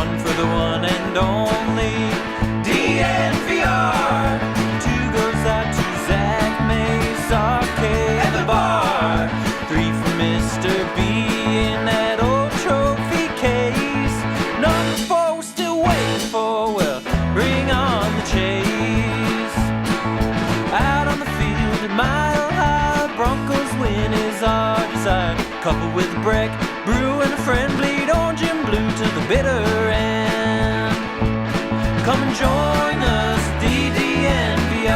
one for the one and only DNVR. Two goes out to Zac, Mace, RK, and the bar. Three for Mr. B in that old trophy case. Number four we're still waiting for, well, bring on the chase. Out on the field at Mile High, Broncos win is our desire. Coupled with a break, brew and a friend, bleed orange and blue to the bitter end. Come and join us, DNVR.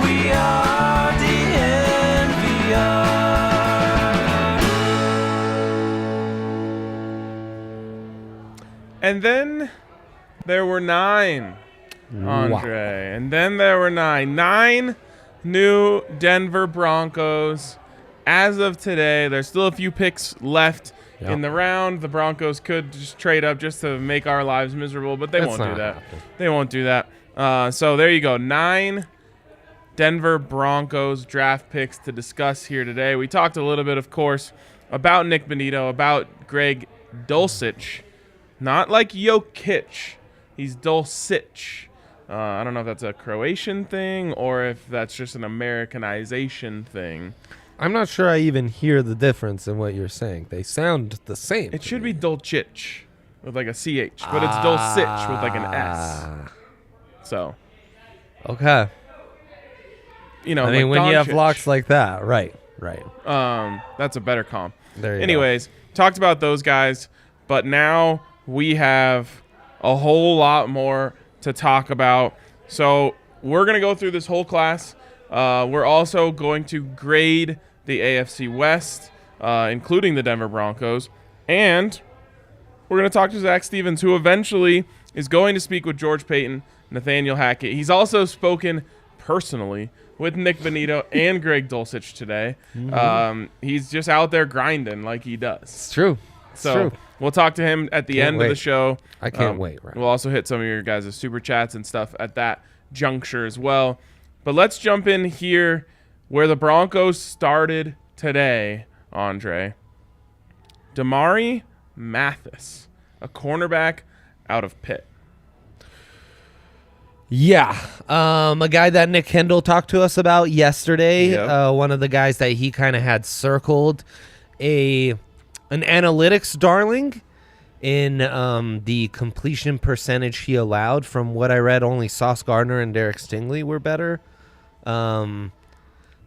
We are DNVR. And then there were 9, Andre. Wow. And then there were 9. 9 new Denver Broncos. As of today, there's still a few picks left in the round. The Broncos could just trade up just to make our lives miserable, but they won't do that. They won't do that. So there you go. 9 Denver Broncos draft picks to discuss here today. We talked a little bit, of course, about Nik Bonitto, about Greg Dulcich. Not like Jokic. He's Dulcich. I don't know if that's a Croatian thing or if that's just an Americanization thing. I'm not sure I even hear the difference in what you're saying. They sound the same. It should be Dulcich with like a CH, but it's Dulcich with like an S. So. Okay. You know, I mean, like when you have Doncic. locks like that, right. That's a better comp. Anyways, talked about those guys, but now we have a whole lot more to talk about. So we're going to go through this whole class. We're also going to grade the AFC West, including the Denver Broncos. And we're going to talk to Zac Stevens, who eventually is going to speak with George Paton, Nathaniel Hackett. He's also spoken personally with Nik Bonitto and Greg Dulcich today. Mm-hmm. He's just out there grinding like he does. It's true. So we'll talk to him at the end of the show. I can't wait. Right. We'll also hit some of your guys' super chats and stuff at that juncture as well. But let's jump in here where the Broncos started today, Andre. Damarri Mathis, a cornerback out of Pitt. Yeah, a guy that Nick Kendall talked to us about yesterday. Yep. One of the guys that he kind of had circled, an analytics darling in the completion percentage he allowed. From what I read, only Sauce Gardner and Derek Stingley were better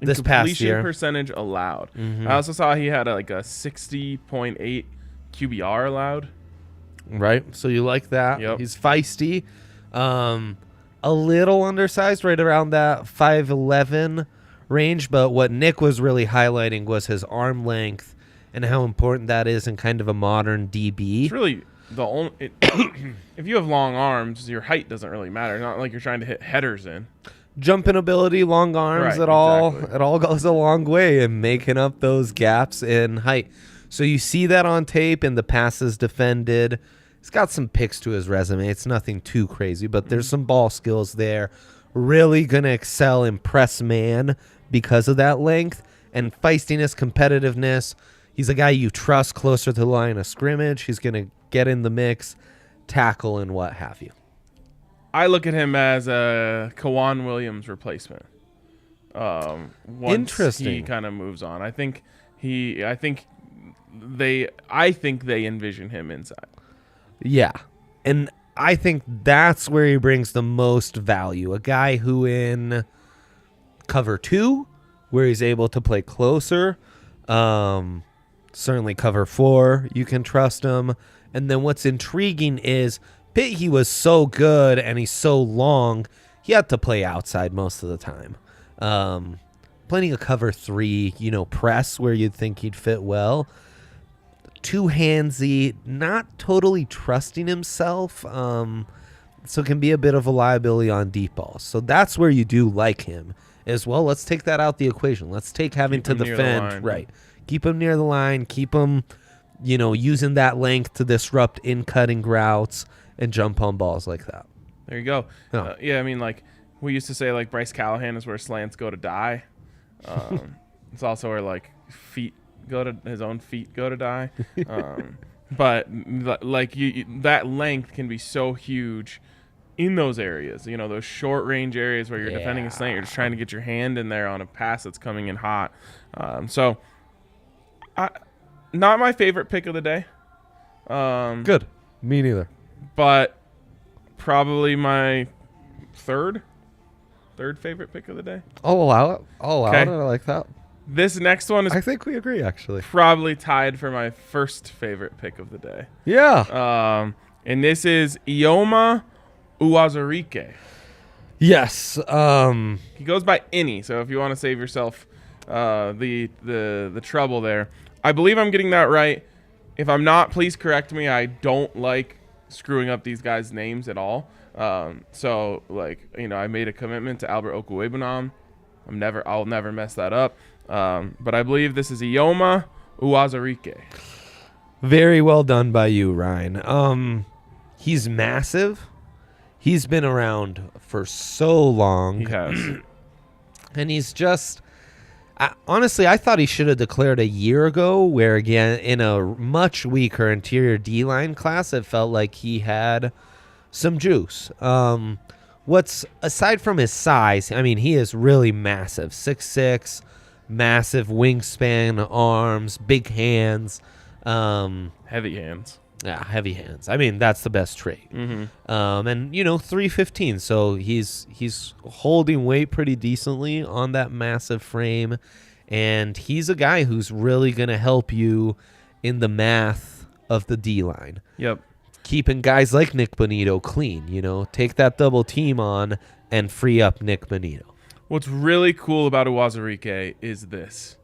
this past year. Completion percentage allowed. Mm-hmm. I also saw he had a 60.8 QBR allowed. Right, so you like that. Yep. He's feisty. A little undersized, right around that 5'11" range, but what Nick was really highlighting was his arm length and how important that is in kind of a modern DB. It's really the only if you have long arms, your height doesn't really matter. It's not like you're trying to hit headers in. Jumping ability, long arms, it all goes a long way in making up those gaps in height. So you see that on tape in the passes defended. He's got some picks to his resume. It's nothing too crazy, but there's some ball skills there. Really going to excel in press man because of that length and feistiness, competitiveness. He's a guy you trust closer to the line of scrimmage. He's going to get in the mix, tackle, and what have you. I look at him as a Kawan Williams replacement. Once he kind of moves on, I think they envision him inside. Yeah, and I think that's where he brings the most value. A guy who in cover 2, where he's able to play closer, certainly cover 4, you can trust him. And then what's intriguing is Pitt, he was so good and he's so long, he had to play outside most of the time. Plenty of cover 3, press where you'd think he'd fit well. Too handsy, not totally trusting himself, so can be a bit of a liability on deep balls. So that's where you do like him as well. Let's take that out the equation. Let's take having to defend. Right. Keep him near the line. Keep him, using that length to disrupt in-cutting routes and jump on balls like that. There you go. I mean, we used to say, Bryce Callahan is where slants go to die. It's also where, his own feet go to die. But like that length can be so huge in those areas, those short range areas where you're defending a slant. You're just trying to get your hand in there on a pass that's coming in hot. So not my favorite pick of the day. Good. Me neither. But probably my third favorite pick of the day. I'll allow it. Okay. I like that. This next one is I think we agree, actually. probably tied for my first favorite pick of the day. Yeah. And this is Eyioma Uwazurike. Yes. He goes by Any, so if you want to save yourself the trouble there. I believe I'm getting that right. If I'm not, please correct me. I don't like screwing up these guys' names at all. So I made a commitment to Albert Okwuegbunam. I'll never mess that up. But I believe this is Eyioma Uwazurike. Very well done by you, Ryan. He's massive. He's been around for so long. He has. And he's just... honestly, I thought he should have declared a year ago, where, again, in a much weaker interior D-line class, it felt like he had some juice. Aside from his size, I mean, he is really massive. 6'6", massive wingspan, arms, big hands. Heavy hands. Yeah, heavy hands. I mean, that's the best trait. Mm-hmm. And 315, so he's holding weight pretty decently on that massive frame, and he's a guy who's really going to help you in the math of the D-line. Yep. Keeping guys like Nik Bonitto clean, take that double team on and free up Nik Bonitto. What's really cool about Uwazurike is this.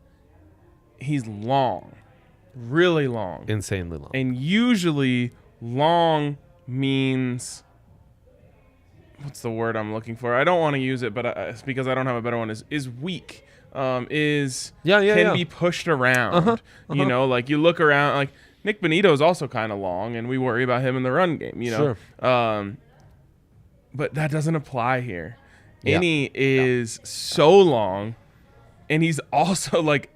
He's long. Really long. Insanely long. And usually long means, what's the word I'm looking for? I don't want to use it, but it's because I don't have a better one. Is weak. Can be pushed around. Like you look around, like Nik Bonitto is also kind of long, and we worry about him in the run game. Sure. But that doesn't apply here. Yeah. Any is so long, and he's also like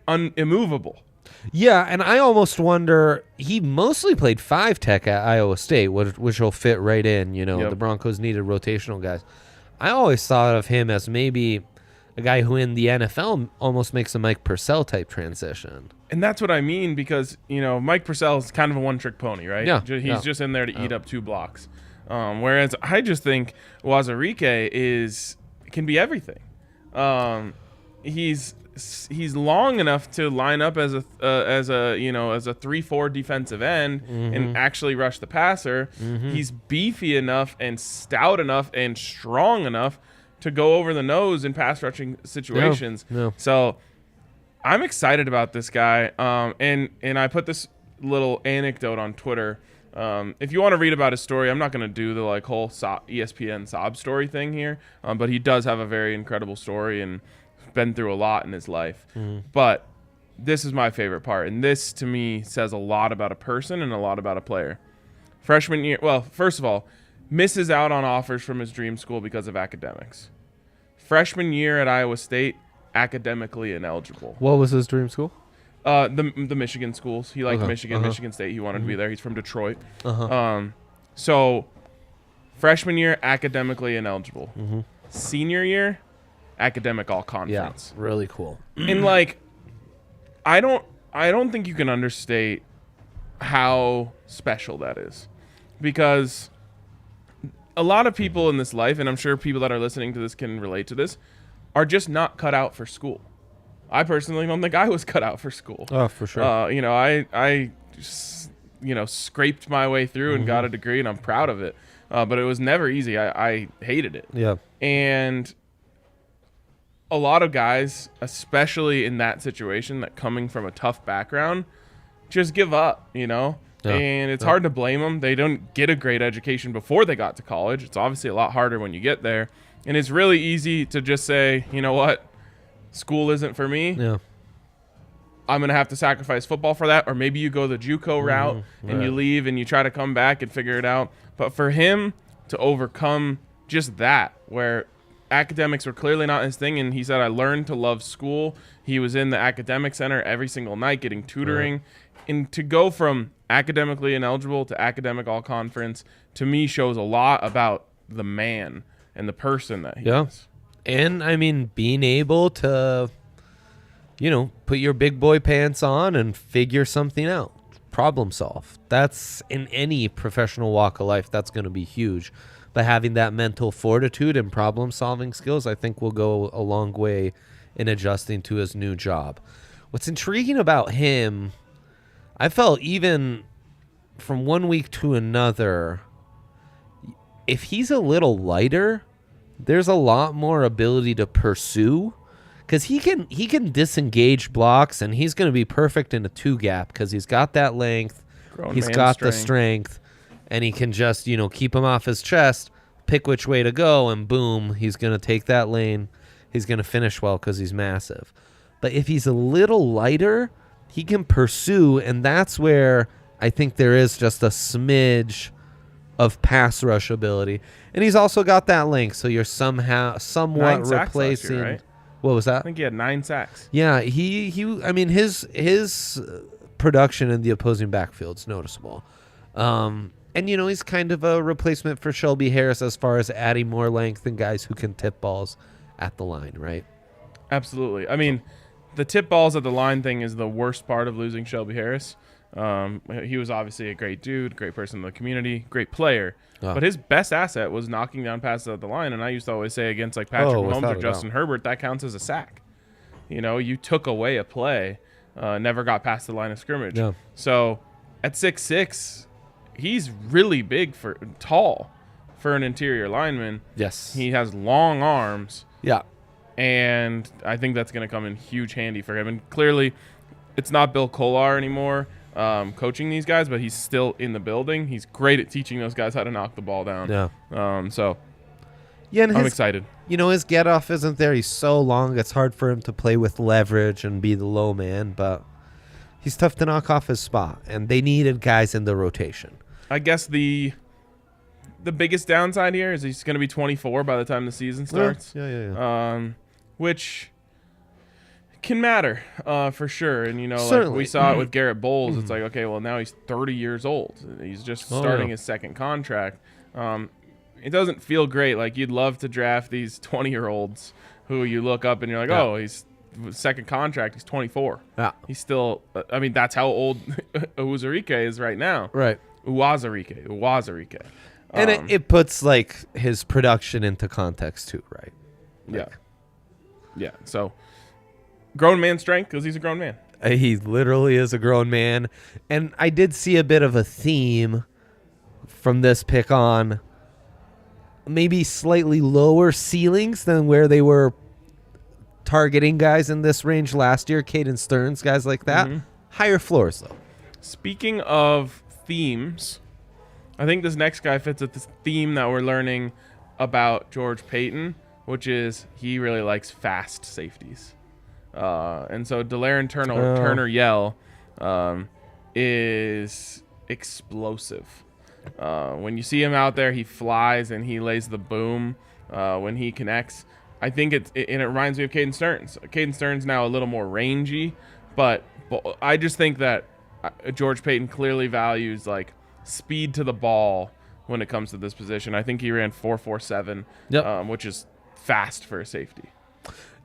immovable. Yeah, and I almost wonder, he mostly played 5 tech at Iowa State, which will fit right in. The Broncos needed rotational guys. I always thought of him as maybe a guy who in the NFL almost makes a Mike Purcell type transition. And that's what I mean, because, Mike Purcell is kind of a one-trick pony, right? Yeah. He's just in there to eat up 2 blocks. Whereas I just think Uwazurike can be everything. He's long enough to line up as a 3-4 defensive end and actually rush the passer. He's beefy enough and stout enough and strong enough to go over the nose in pass rushing situations. No. So I'm excited about this guy. And I put this little anecdote on Twitter. If you want to read about his story, I'm not going to do the whole ESPN sob story thing here, but he does have a very incredible story and been through a lot in his life. But this is my favorite part, and this to me says a lot about a person and a lot about a player. Freshman year, well, first of all, misses out on offers from his dream school because of academics. Freshman year at Iowa State, academically ineligible. What was his dream school? The Michigan schools. He liked Michigan State. He wanted to be there. He's from Detroit. So freshman year, academically ineligible. Senior year, academic all conference. Yeah, really cool. And I don't think you can understate how special that is, because a lot of people in this life, and I'm sure people that are listening to this can relate to this, are just not cut out for school. I personally don't think I was cut out for school. Oh, for sure. I scraped my way through and got a degree, and I'm proud of it. But it was never easy. I hated it. Yeah. And a lot of guys, especially in that situation, that coming from a tough background, just give up, Yeah. And it's hard to blame them. They don't get a great education before they got to college. It's obviously a lot harder when you get there. And it's really easy to just say, you know what, school isn't for me. Yeah. I'm going to have to sacrifice football for that. Or maybe you go the JUCO route and you leave and you try to come back and figure it out. But for him to overcome just that, where academics were clearly not his thing, and he said, I learned to love school. He was in the academic center every single night getting tutoring. Right. And to go from academically ineligible to academic all-conference, to me, shows a lot about the man and the person that he is. And, I mean, being able to, put your big boy pants on and figure something out. Problem solve. That's, in any professional walk of life, that's going to be huge. But having that mental fortitude and problem-solving skills, I think will go a long way in adjusting to his new job. What's intriguing about him, I felt even from 1 week to another, if he's a little lighter, there's a lot more ability to pursue, because he can disengage blocks, and he's going to be perfect in a 2-gap because he's got that length, he's got the strength, and he can just keep him off his chest, pick which way to go, and boom, he's going to take that lane. He's going to finish well because he's massive. But if he's a little lighter, he can pursue, and that's where I think there is just a smidge of pass rush ability. And he's also got that length, so you're somewhat replacing. Year, right? What was that? I think he had 9 sacks. Yeah, I mean, his production in the opposing backfield's noticeable. And he's kind of a replacement for Shelby Harris as far as adding more length and guys who can tip balls at the line, right? Absolutely. I mean, the tip balls at the line thing is the worst part of losing Shelby Harris. He was obviously a great dude, great person in the community, great player. But his best asset was knocking down passes at the line. And I used to always say against like Patrick Mahomes or Justin Herbert, that counts as a sack. You took away a play, never got past the line of scrimmage. Yeah. So at 6'6", he's really tall for an interior lineman. Yes. He has long arms. Yeah. And I think that's going to come in huge handy for him. And clearly, it's not Bill Kolar anymore coaching these guys, but he's still in the building. He's great at teaching those guys how to knock the ball down. Yeah. I'm excited. His get-off isn't there. He's so long, it's hard for him to play with leverage and be the low man, but he's tough to knock off his spot, and they needed guys in the rotation. I guess the biggest downside here is he's going to be 24 by the time the season starts. Yeah. Which can matter for sure. And, Certainly. like we saw it with Garrett Bowles. It's like, okay, well, now he's 30 years old. He's just starting his second contract. It doesn't feel great. Like, you'd love to draft these 20-year-olds who you look up and you're like, oh, he's second contract. He's 24. Yeah. He's still, that's how old Uwazurike is right now. Right. Uwazurike. And it puts, like, his production into context, too, right? Yeah. So, grown man strength because he's a grown man. He literally is a grown man. And I did see a bit of a theme from this pick on maybe slightly lower ceilings than where they were targeting guys in this range last year. Caden Stearns, guys like that. Mm-hmm. Higher floors, though. Speaking of themes, I think this next guy fits with this theme that we're learning about George Paton, which is he really likes fast safeties. And so Delarrin Turner-Yell is explosive. When you see him out there, he flies and he lays the boom when he connects. I think it reminds me of Caden Stearns. Caden Stearns now a little more rangy, but I just think that George Paton clearly values like speed to the ball when it comes to this position. I think he ran 4.47, which is fast for a safety.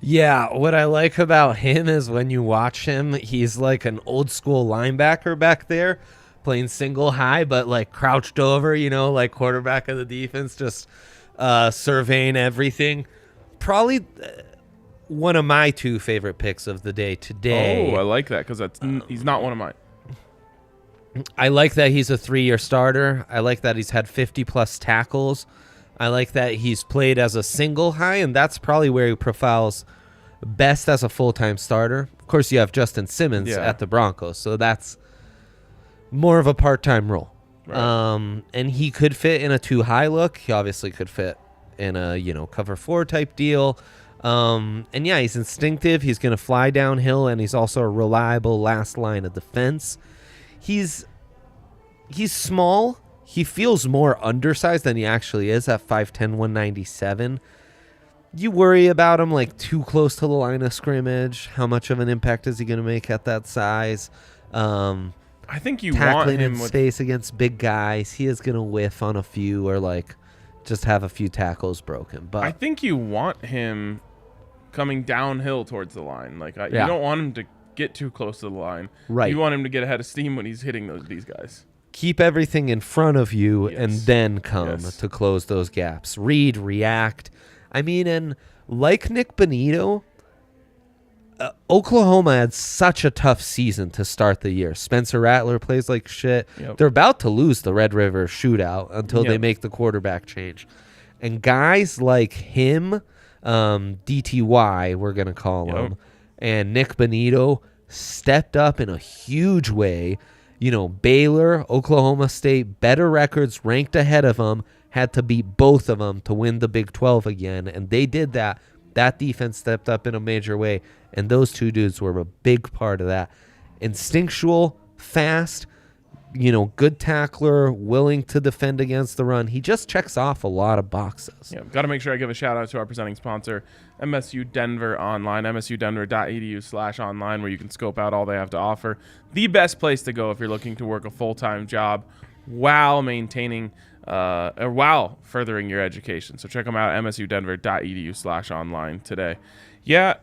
Yeah, what I like about him is when you watch him, he's like an old school linebacker back there playing single high, but like crouched over, like quarterback of the defense, just surveying everything. Probably one of my 2 favorite picks of the day today. Oh, I like that because he's not one of mine. I like that he's a 3-year starter. I like that he's had 50-plus tackles. I like that he's played as a single high, and that's probably where he profiles best as a full-time starter. Of course, you have Justin Simmons at the Broncos, so that's more of a part-time role. Right. And he could fit in a 2-high look. He obviously could fit in a, cover 4 type deal. And yeah, he's instinctive. He's going to fly downhill, and he's also a reliable last line of defense. He's small. He feels more undersized than he actually is at 5'10", 197. You worry about him like too close to the line of scrimmage. How much of an impact is he going to make at that size? I think you want Tackling him in with space against big guys. He is going to whiff on a few or like just have a few tackles broken. But I think you want him coming downhill towards the line. Like you Yeah. don't want him to get too close to the line. Right. You want him to get ahead of steam when he's hitting these guys. keep everything in front of you Yes. and then come Yes. to close those gaps. Read, react. I mean, and like Nik Bonitto, Oklahoma had such a tough season to start the year. Spencer Rattler plays like shit. Yep. They're about to lose the Red River shootout until they Yep. make the quarterback change. And guys like him, DTY, we're going to call Yep. him, and Nik Bonitto stepped up in a huge way. You know, Baylor, Oklahoma State, better records, ranked ahead of them, had to beat both of them to win the Big 12 again, and they did that. That defense stepped up in a major way, and those two dudes were a big part of that. Instinctual, fast, you know, good tackler, willing to defend against the run. He just checks off a lot of boxes. Yeah, got to make sure I give a shout out to our presenting sponsor, MSU Denver Online, msudenver.edu/online, where you can scope out all they have to offer. The best place to go if you're looking to work a full-time job while maintaining or while furthering your education. So check them out at msudenver.edu/online today. Yeah,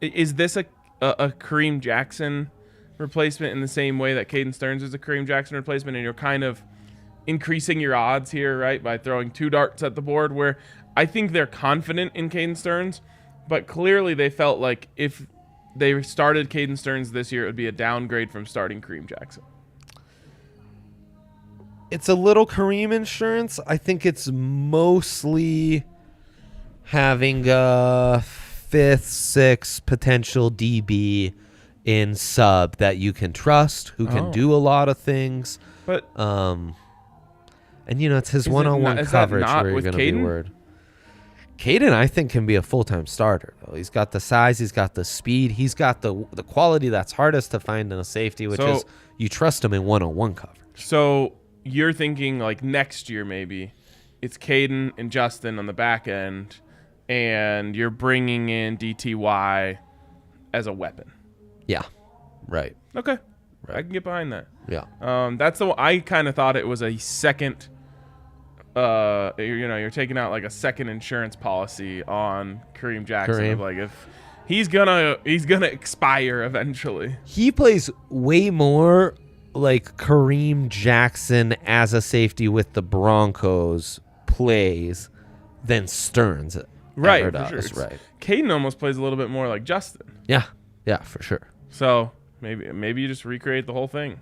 is this a Kareem Jackson replacement in the same way that Caden Stearns is a Kareem Jackson replacement, and you're kind of increasing your odds here, right, by throwing two darts at the board, where I think they're confident in Caden Stearns, but clearly they felt like if they started Caden Stearns this year, it would be a downgrade from starting Kareem Jackson. It's a little Kareem insurance. I think it's mostly having a fifth, sixth potential DB in sub that you can trust, who can do a lot of things. But And you know, it's his Is it one-on-one not- is that coverage not where you're with going to be Caden? worried. Caden, I think, can be a full-time starter, though. He's got the size, he's got the speed, he's got the quality that's hardest to find in a safety, which is you trust him in one-on-one coverage. So you're thinking like next year maybe it's Caden and Justin on the back end, and you're bringing in DTY as a weapon. Yeah, right. Okay, I can get behind that. Yeah. That's the I kind of thought it was a second. You're taking out like a second insurance policy on Kareem Jackson. Of like if he's gonna expire eventually. He plays way more like Kareem Jackson as a safety with the Broncos plays than Stearns Right, ever for does. sure. Right. Caden almost plays a little bit more like Justin. Yeah, for sure. So maybe you just recreate the whole thing.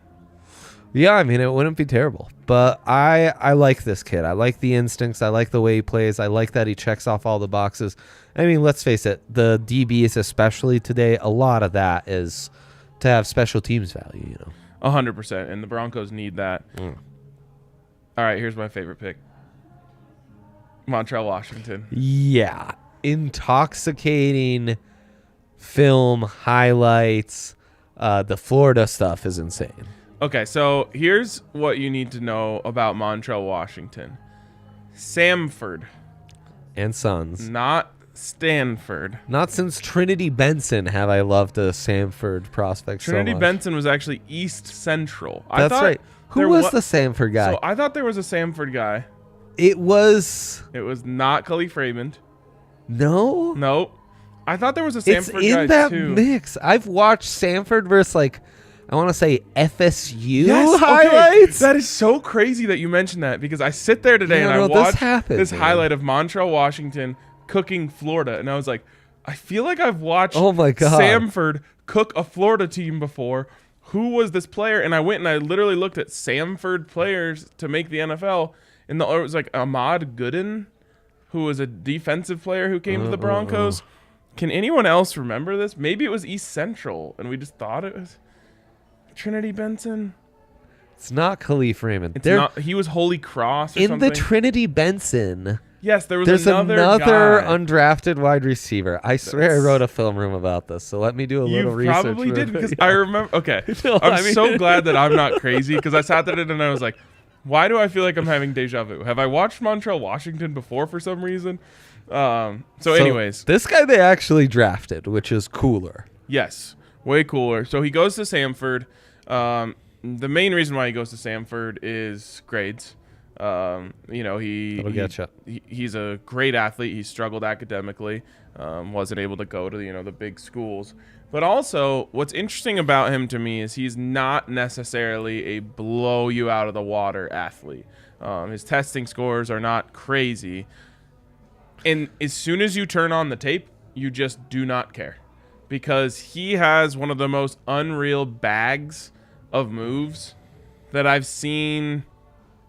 Yeah, I mean, it wouldn't be terrible. But I like this kid. I like the instincts. I like the way he plays. I like that he checks off all the boxes. I mean, let's face it, the DBs especially today, a lot of that is to have special teams value, you know. 100%, and the Broncos need that. All right, here's my favorite pick. Montrell Washington. Yeah. Intoxicating film highlights. The Florida stuff is insane. Okay, so here's what you need to know about Montrell Washington. Samford, And Sons. not Stanford. Not since Trinity Benson have I loved a Samford prospect Trinity so much. Benson was actually East Central. That's right. Who was the Samford guy? So I thought there was a Samford guy. It was... It was not Khalif Raymond. No? Nope. I thought there was a It's Samford guy in that too. mix. I've watched Samford versus, like, I want to say FSU Yes, highlights. Okay. That is so crazy that you mentioned that, because I sit there today and I watched this highlight of Montrell Washington cooking Florida, and I was like, I feel like I've watched Oh my God. Samford cook a Florida team before. Who was this player? And I went and I literally looked at Samford players to make the NFL, and it was like Ahmad Gooden, who was a defensive player who came to the Broncos. Can anyone else remember this? Maybe it was East Central, and we just thought it was Trinity Benson. It's not Khalif Raymond. It's not. He was Holy Cross or in something. the Trinity Benson. Yes, there's another guy. undrafted wide receiver. I swear I wrote a film room about this, so let me do a little You research. probably real did, quick. because I remember. Okay, No, I'm I mean- so glad that I'm not crazy, because I sat there and I was like, Why do I feel like I'm having deja vu? Have I watched Montrell Washington before for some reason? So anyways. This guy they actually drafted, which is cooler. Yes, way cooler. So he goes to Samford. The main reason why he goes to Samford is grades. He's a great athlete. He struggled academically, wasn't able to go to the big schools. But also, what's interesting about him to me is he's not necessarily a blow you out of the water athlete. His testing scores are not crazy, and as soon as you turn on the tape, you just do not care, because he has one of the most unreal bags of moves that I've seen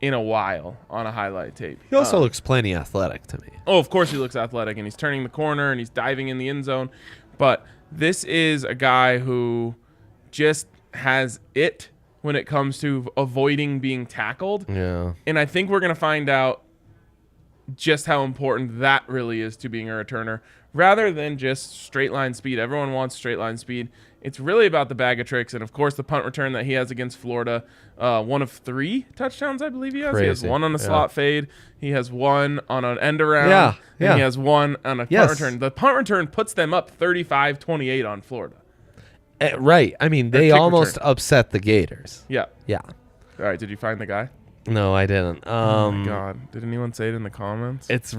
in a while on a highlight tape. He also looks plenty athletic to me. Oh, of course he looks athletic, and he's turning the corner, and he's diving in the end zone. But this is a guy who just has it when it comes to avoiding being tackled. Yeah. And I think we're going to find out just how important that really is to being a returner, rather than just straight line speed. Everyone wants straight line speed. It's really about the bag of tricks. And, of course, the punt return that he has against Florida, one of 3 touchdowns, I believe he has. Crazy. He has 1 on a slot fade. He has 1 on an end around. Yeah. And he has 1 on a punt return. The punt return puts them up 35-28 on Florida. Right. I mean, they almost upset the Gators. Yeah. Yeah. All right. Did you find the guy? No, I didn't. Oh, my God. Did anyone say it in the comments? It's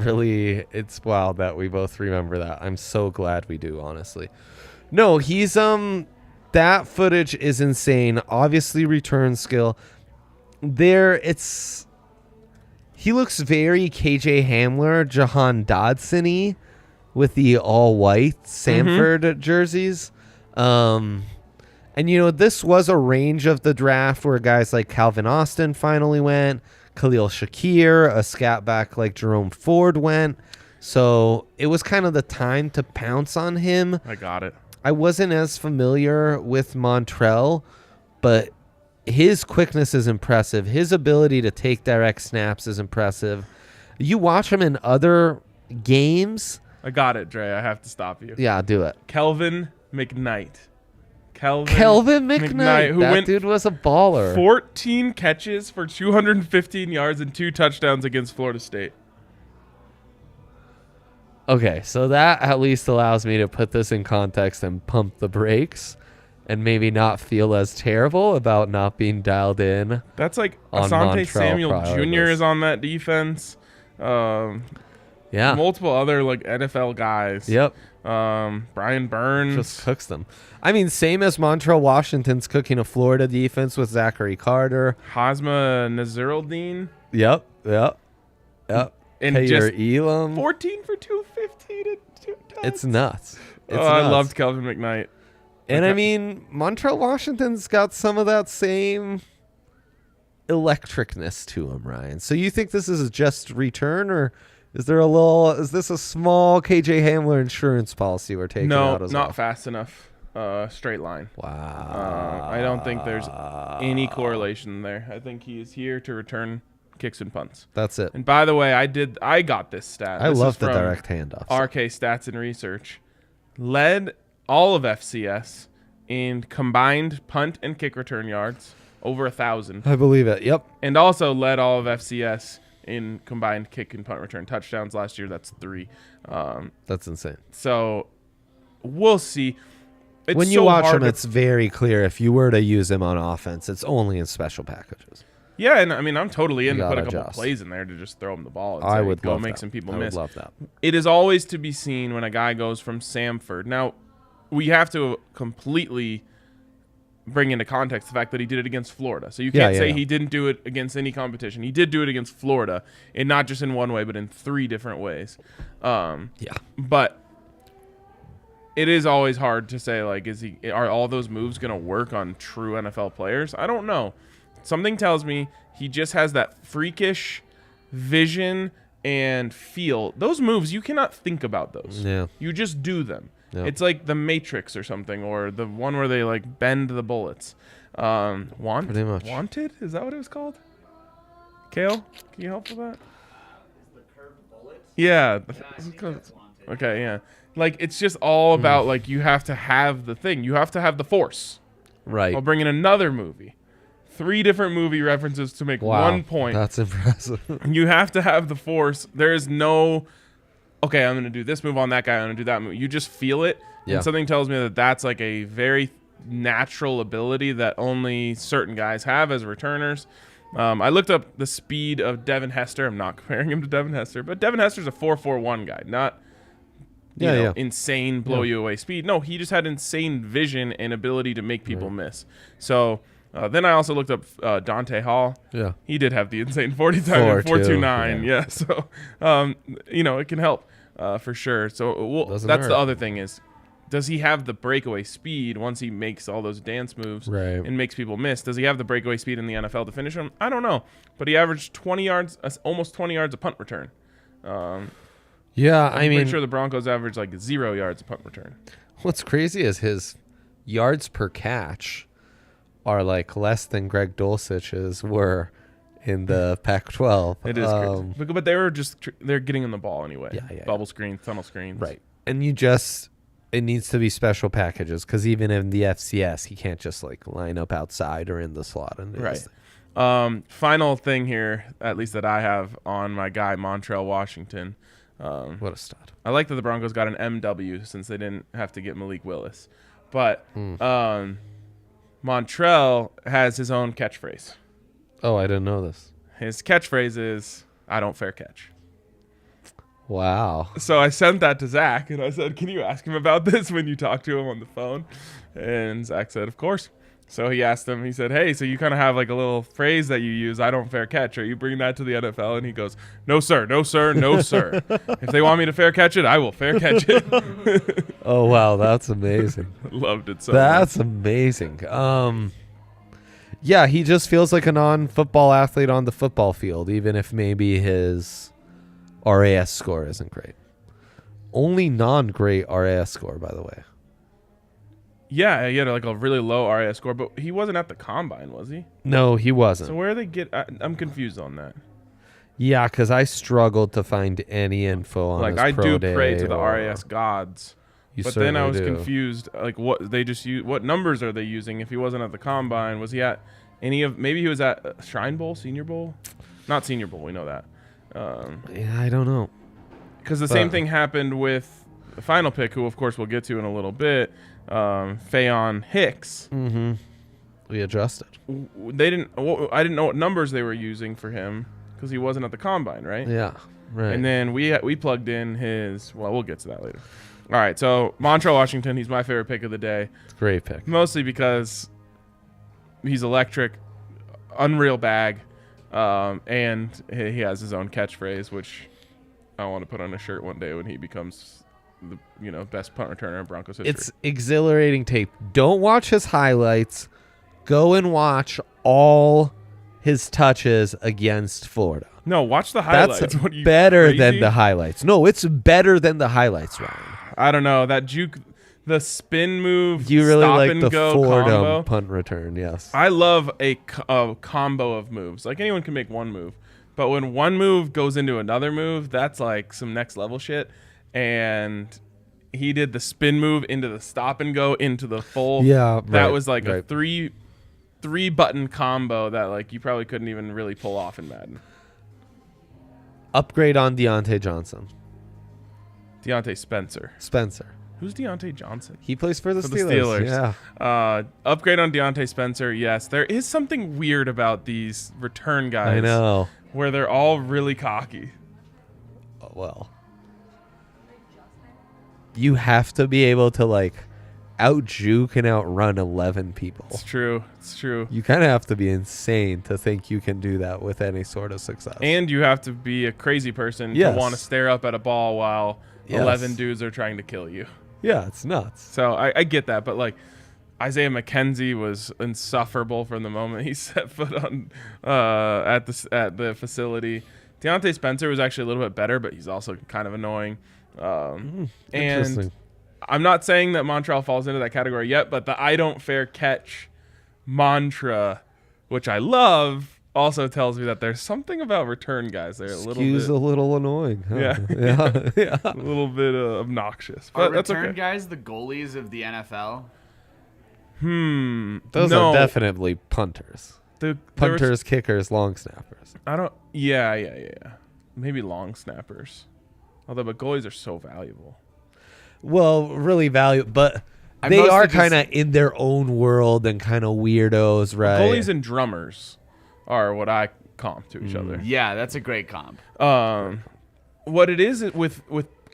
wild that we both remember that. I'm so glad we do, honestly. No, he's that footage is insane. Obviously, return skill. He looks very KJ Hamler, Jahan Dodson-y with the all white Samford jerseys. And this was a range of the draft where guys like Calvin Austin finally went, Khalil Shakir, a scat back like Jerome Ford went. So it was kind of the time to pounce on him. I got it. I wasn't as familiar with Montrell, but his quickness is impressive. His ability to take direct snaps is impressive. You watch him in other games. I got it, Dre. I have to stop you. Yeah, do it. Kelvin McKnight. Kelvin McKnight. Who that dude was a baller. 14 catches for 215 yards and 2 touchdowns against Florida State. Okay, so that at least allows me to put this in context and pump the brakes and maybe not feel as terrible about not being dialed in. That's like on Asante Montrell Samuel Jr. is on that defense. Yeah. Multiple other like NFL guys. Yep. Brian Burns. Just cooks them. I mean, same as Montrell Washington's cooking a Florida defense with Zachary Carter. Hazma Naziruddin. Yep. And Kayer just Elam. 14 for 215 and 2 touchdowns. It's nuts. I loved Kelvin McKnight. And I mean, Montrell Washington's got some of that same electricness to him, Ryan. So you think this is a just return, or is this a small KJ Hamler insurance policy we're taking out as well? No, not fast enough. Straight line. Wow. I don't think there's any correlation there. I think he is here to return kicks and punts. That's it. And by the way, I got this stat. I This love is the from direct handoffs. RK Stats and Research. Led all of FCS in combined punt and kick return yards, over 1,000. I believe it. Yep. And also led all of FCS in combined kick and punt return touchdowns last year. That's 3. That's insane. So we'll see. When you watch him, it's very clear if you were to use him on offense, it's only in special packages. Yeah, and I mean, I'm totally in to put a couple adjust. plays in there to just throw him the ball and I say, would go love make that. some people I miss. would love that. It is always to be seen when a guy goes from Samford. Now, we have to completely bring into context the fact that he did it against Florida. So you can't say he didn't do it against any competition. He did do it against Florida, and not just in one way, but in 3 different ways. But it is always hard to say, like, are all those moves going to work on true NFL players? I don't know. Something tells me he just has that freakish vision and feel. Those moves, you cannot think about those. Yeah. You just do them. Yep. It's like the Matrix or something, or the one where they like bend the bullets. Pretty much. Wanted? Is that what it was called? Kale, can you help with that? The curved bullet? Yeah. I think that's Wanted. Okay, yeah. Like, it's just all about, like, you have to have the thing. You have to have the force. Right. I'll bring in another movie. 3 different movie references to make Wow, 1 point. That's impressive. You have to have the force. There is no, okay, I'm going to do this move on that guy. I'm going to do that move. You just feel it. Yeah. And something tells me that that's like a very natural ability that only certain guys have as returners. I looked up the speed of Devin Hester. I'm not comparing him to Devin Hester, but Devin Hester's a 4.41 guy, not insane blow you away speed. No, he just had insane vision and ability to make people miss. So then I also looked up Dante Hall. Yeah. He did have the insane 40 time 4.29. Yeah. So it can help for sure. So that's hurt. the other thing is, does he have the breakaway speed once he makes all those dance moves and makes people miss? Does he have the breakaway speed in the NFL to finish him? I don't know. But he averaged 20 yards, almost 20 yards a punt return. I'm pretty sure the Broncos averaged like 0 yards a punt return. What's crazy is his yards per catch are like less than Greg Dulcich's were in the Pac-12. It is crazy. But they were they're getting in the ball anyway. Yeah. Bubble screens, tunnel screens. Right. And it needs to be special packages because even in the FCS, he can't just like line up outside or in the slot. And Right. Final thing here, at least that I have on my guy, Montrell Washington. What a stud. I like that the Broncos got an MW since they didn't have to get Malik Willis. But Montrell has his own catchphrase. Oh, I didn't know this. His catchphrase is, "I don't fair catch." Wow. So I sent that to Zach, and I said, "Can you ask him about this when you talk to him on the phone?" And Zach said, "Of course." So he asked him, he said, "Hey, so you kind of have like a little phrase that you use, 'I don't fair catch.' Are you bringing that to the NFL?" And he goes, "No, sir. No, sir. No, sir. If they want me to fair catch it, I will fair catch it." Oh, wow. That's amazing. Loved it so That's much. amazing. Yeah, he just feels like a non-football athlete on the football field, even if maybe his RAS score isn't great. Only non-great RAS score, by the way. Yeah, he had like a really low RAS score, but he wasn't at the combine, was he? No, he wasn't. So where they get? I'm confused on that. Yeah, because I struggled to find any info on his I pro do day pray to the or- RAS gods, You but then I was certainly do. confused. Like what they just use? What numbers are they using? If he wasn't at the combine, was he at any of? Maybe he was at Shrine Bowl, Senior Bowl, not Senior Bowl. We know that. Yeah, I don't know. Because the same thing happened with the final pick, who of course we'll get to in a little bit. Faion Hicks. Mm-hmm. We adjusted. They didn't. I didn't know what numbers they were using for him because he wasn't at the combine, right? Yeah, right. And then we plugged in his. Well, we'll get to that later. All right. So Montrell Washington, he's my favorite pick of the day. It's a great pick. Mostly because he's electric, unreal bag, and he has his own catchphrase, which I want to put on a shirt one day when he becomes the best punt returner in Broncos history. It's exhilarating tape. Don't watch his highlights. Go and watch all his touches against Florida. No, watch the highlights. That's What, are you better crazy? than the highlights. No, it's better than the highlights, Ryan. I don't know. That juke, the spin move, You really stop like and the go Fordham combo. punt return, yes. I love a combo of moves. Like anyone can make one move, but when one move goes into another move, that's like some next level shit. And he did the spin move into the stop and go into the full. Yeah, that right, was like a right. three button combo that like you probably couldn't even really pull off in Madden. Upgrade on Deontay Johnson. Deontay Spencer. Spencer. Who's Deontay Johnson? He plays for the For the Steelers. Steelers. Yeah. Upgrade on Deontay Spencer. Yes, there is something weird about these return guys. I know. Where they're all really cocky. Oh, well. You have to be able to like out-juke and outrun 11 people. It's true. It's true. You kind of have to be insane to think you can do that with any sort of success. And you have to be a crazy person Yes. to want to stare up at a ball while Yes. 11 dudes are trying to kill you. Yeah, it's nuts. So I get that, but like Isaiah McKenzie was insufferable from the moment he set foot on at the facility. Deontay Spencer was actually a little bit better, but he's also kind of annoying. And Interesting. I'm not saying that Montrell falls into that category yet, but the I don't fair catch mantra, which I love, also tells me that there's something about return guys. They're Skews a little annoying. Huh? Yeah. yeah. a little bit obnoxious, Are but that's return okay. guys the goalies of the NFL? Those No. are definitely punters. Punters, kickers, long snappers. I don't. Yeah. Maybe long snappers. Although, but goalies are so valuable. Well, really valuable, but I they mostly are just- kind of in their own world and kind of weirdos, right? Goalies and drummers are what I comp to each other. Yeah, that's a great comp. What it is with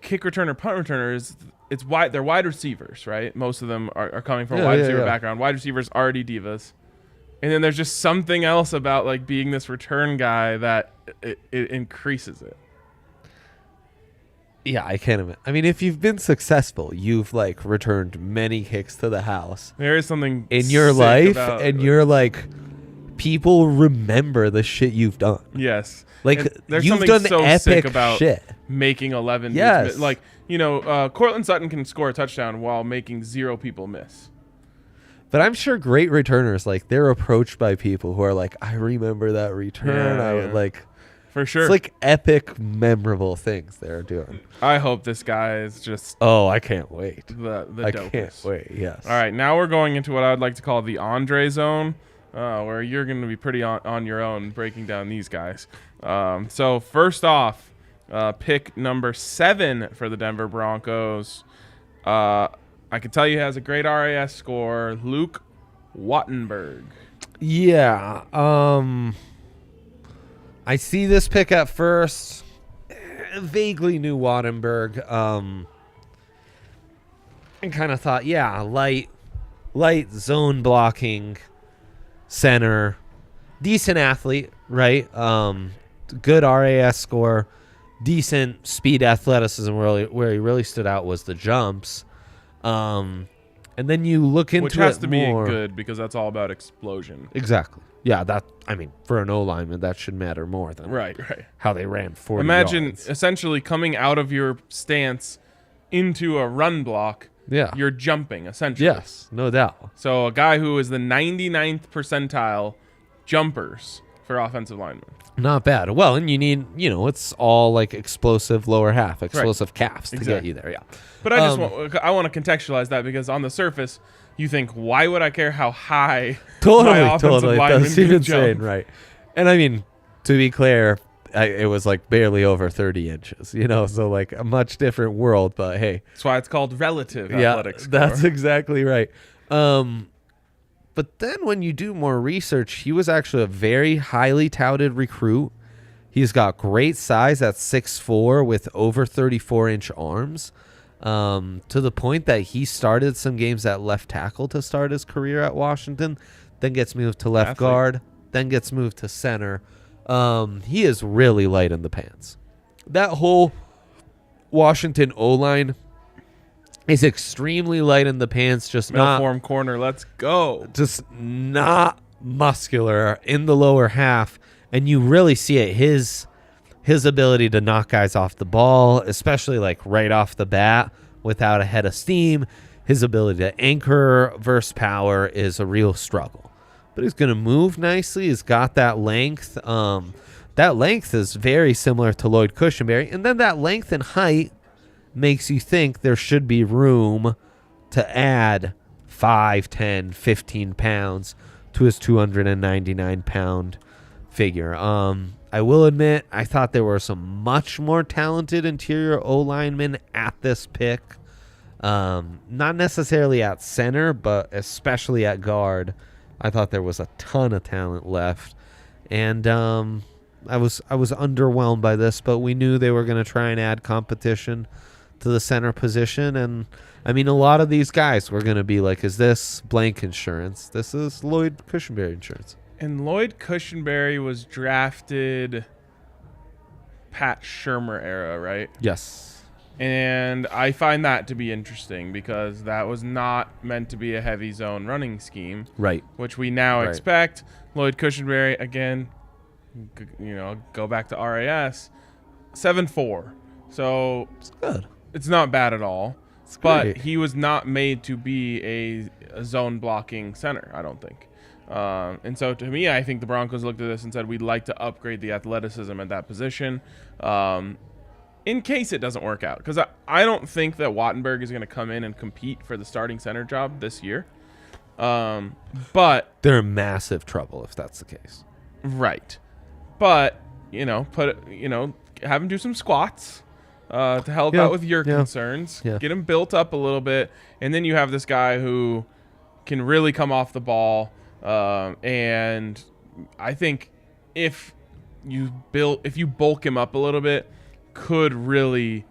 kick returner, punt returner is they're wide receivers, right? Most of them are coming from a wide receiver background. Wide receivers already divas, and then there's just something else about like being this return guy that it increases it. Yeah, I can't imagine. I mean, if you've been successful, you've like returned many kicks to the house There is something in your sick life, about, and you're like, people remember the shit you've done. yes, Like And there's you've something done so epic sick about shit. making 11 dudes Yes. miss. Like, Cortland Sutton can score a touchdown while making 0 people miss. But I'm sure great returners, like they're approached by people who are like, I remember that return. Yeah, I would yeah. like. For sure. It's like epic, memorable things they're doing. I hope this guy is just Oh, I can't wait. the I dopest. can't wait. Yes. All right, now we're going into what I would like to call the Andre zone, where you're going to be pretty on your own breaking down these guys. So first off, pick number 7 for the Denver Broncos. I can tell you he has a great RAS score, Luke Wattenberg. Yeah. I see this pick at first. Vaguely knew Wattenberg. And kind of thought, yeah, light zone blocking center, decent athlete, right? Good RAS score, decent speed, athleticism. Where he really stood out was the jumps. And then you look into Which has it to be more. good because that's all about explosion. Exactly. Yeah, for an O-lineman, that should matter more than Right. how they ran 40 Imagine yards. essentially coming out of your stance into a run block. Yeah. You're jumping, essentially. Yes, no doubt. So a guy who is the 99th percentile jumpers for offensive linemen. Not bad. Well, and you need, it's all like explosive lower half, explosive calves to get Exactly. you there. Yeah. But I want to contextualize that because on the surface, you think, why would I care how high my offensive lineman That's can insane, jump? right? And I mean, to be clear, it was like barely over 30 inches, so like a much different world. But hey, That's why it's called relative yeah, athletics. that's exactly right. But then when you do more research, he was actually a very highly touted recruit. He's got great size at 6'4" with over 34-inch arms, to the point that he started some games at left tackle to start his career at Washington, then gets moved to left guard, then gets moved to center. He is really light in the pants. That whole Washington O-line is extremely light in the pants, just not Form corner, let's go. just not muscular in the lower half, and you really see it. His ability to knock guys off the ball, especially like right off the bat without a head of steam, his ability to anchor versus power is a real struggle. But he's going to move nicely. He's got that length. That length is very similar to Lloyd Cushenberry, and then that length and height makes you think there should be room to add 5, 10, 15 pounds to his 299-pound figure. I will admit, I thought there were some much more talented interior O-linemen at this pick. Not necessarily at center, but especially at guard. I thought there was a ton of talent left. And I was underwhelmed by this, but we knew they were going to try and add competition to the center position. And I mean, a lot of these guys were going to be like, is this blank insurance? This is Lloyd Cushenberry insurance. And Lloyd Cushenberry was drafted Pat Shurmur era, right? Yes. And I find that to be interesting because that was not meant to be a heavy zone running scheme, Right. which we now Right. expect. Lloyd Cushenberry, again, go back to RAS, 7'4". So It's good. it's not bad at all. It's But great. he was not made to be a zone blocking center, I don't think. And so to me, I think the Broncos looked at this and said, we'd like to upgrade the athleticism at that position in case it doesn't work out. Because I don't think that Wattenberg is going to come in and compete for the starting center job this year. But They're in massive trouble if that's the case. right. But, have him do some squats to help out with your concerns. Yeah. Get him built up a little bit. And then you have this guy who can really come off the ball. And I think if you bulk him up a little bit, could really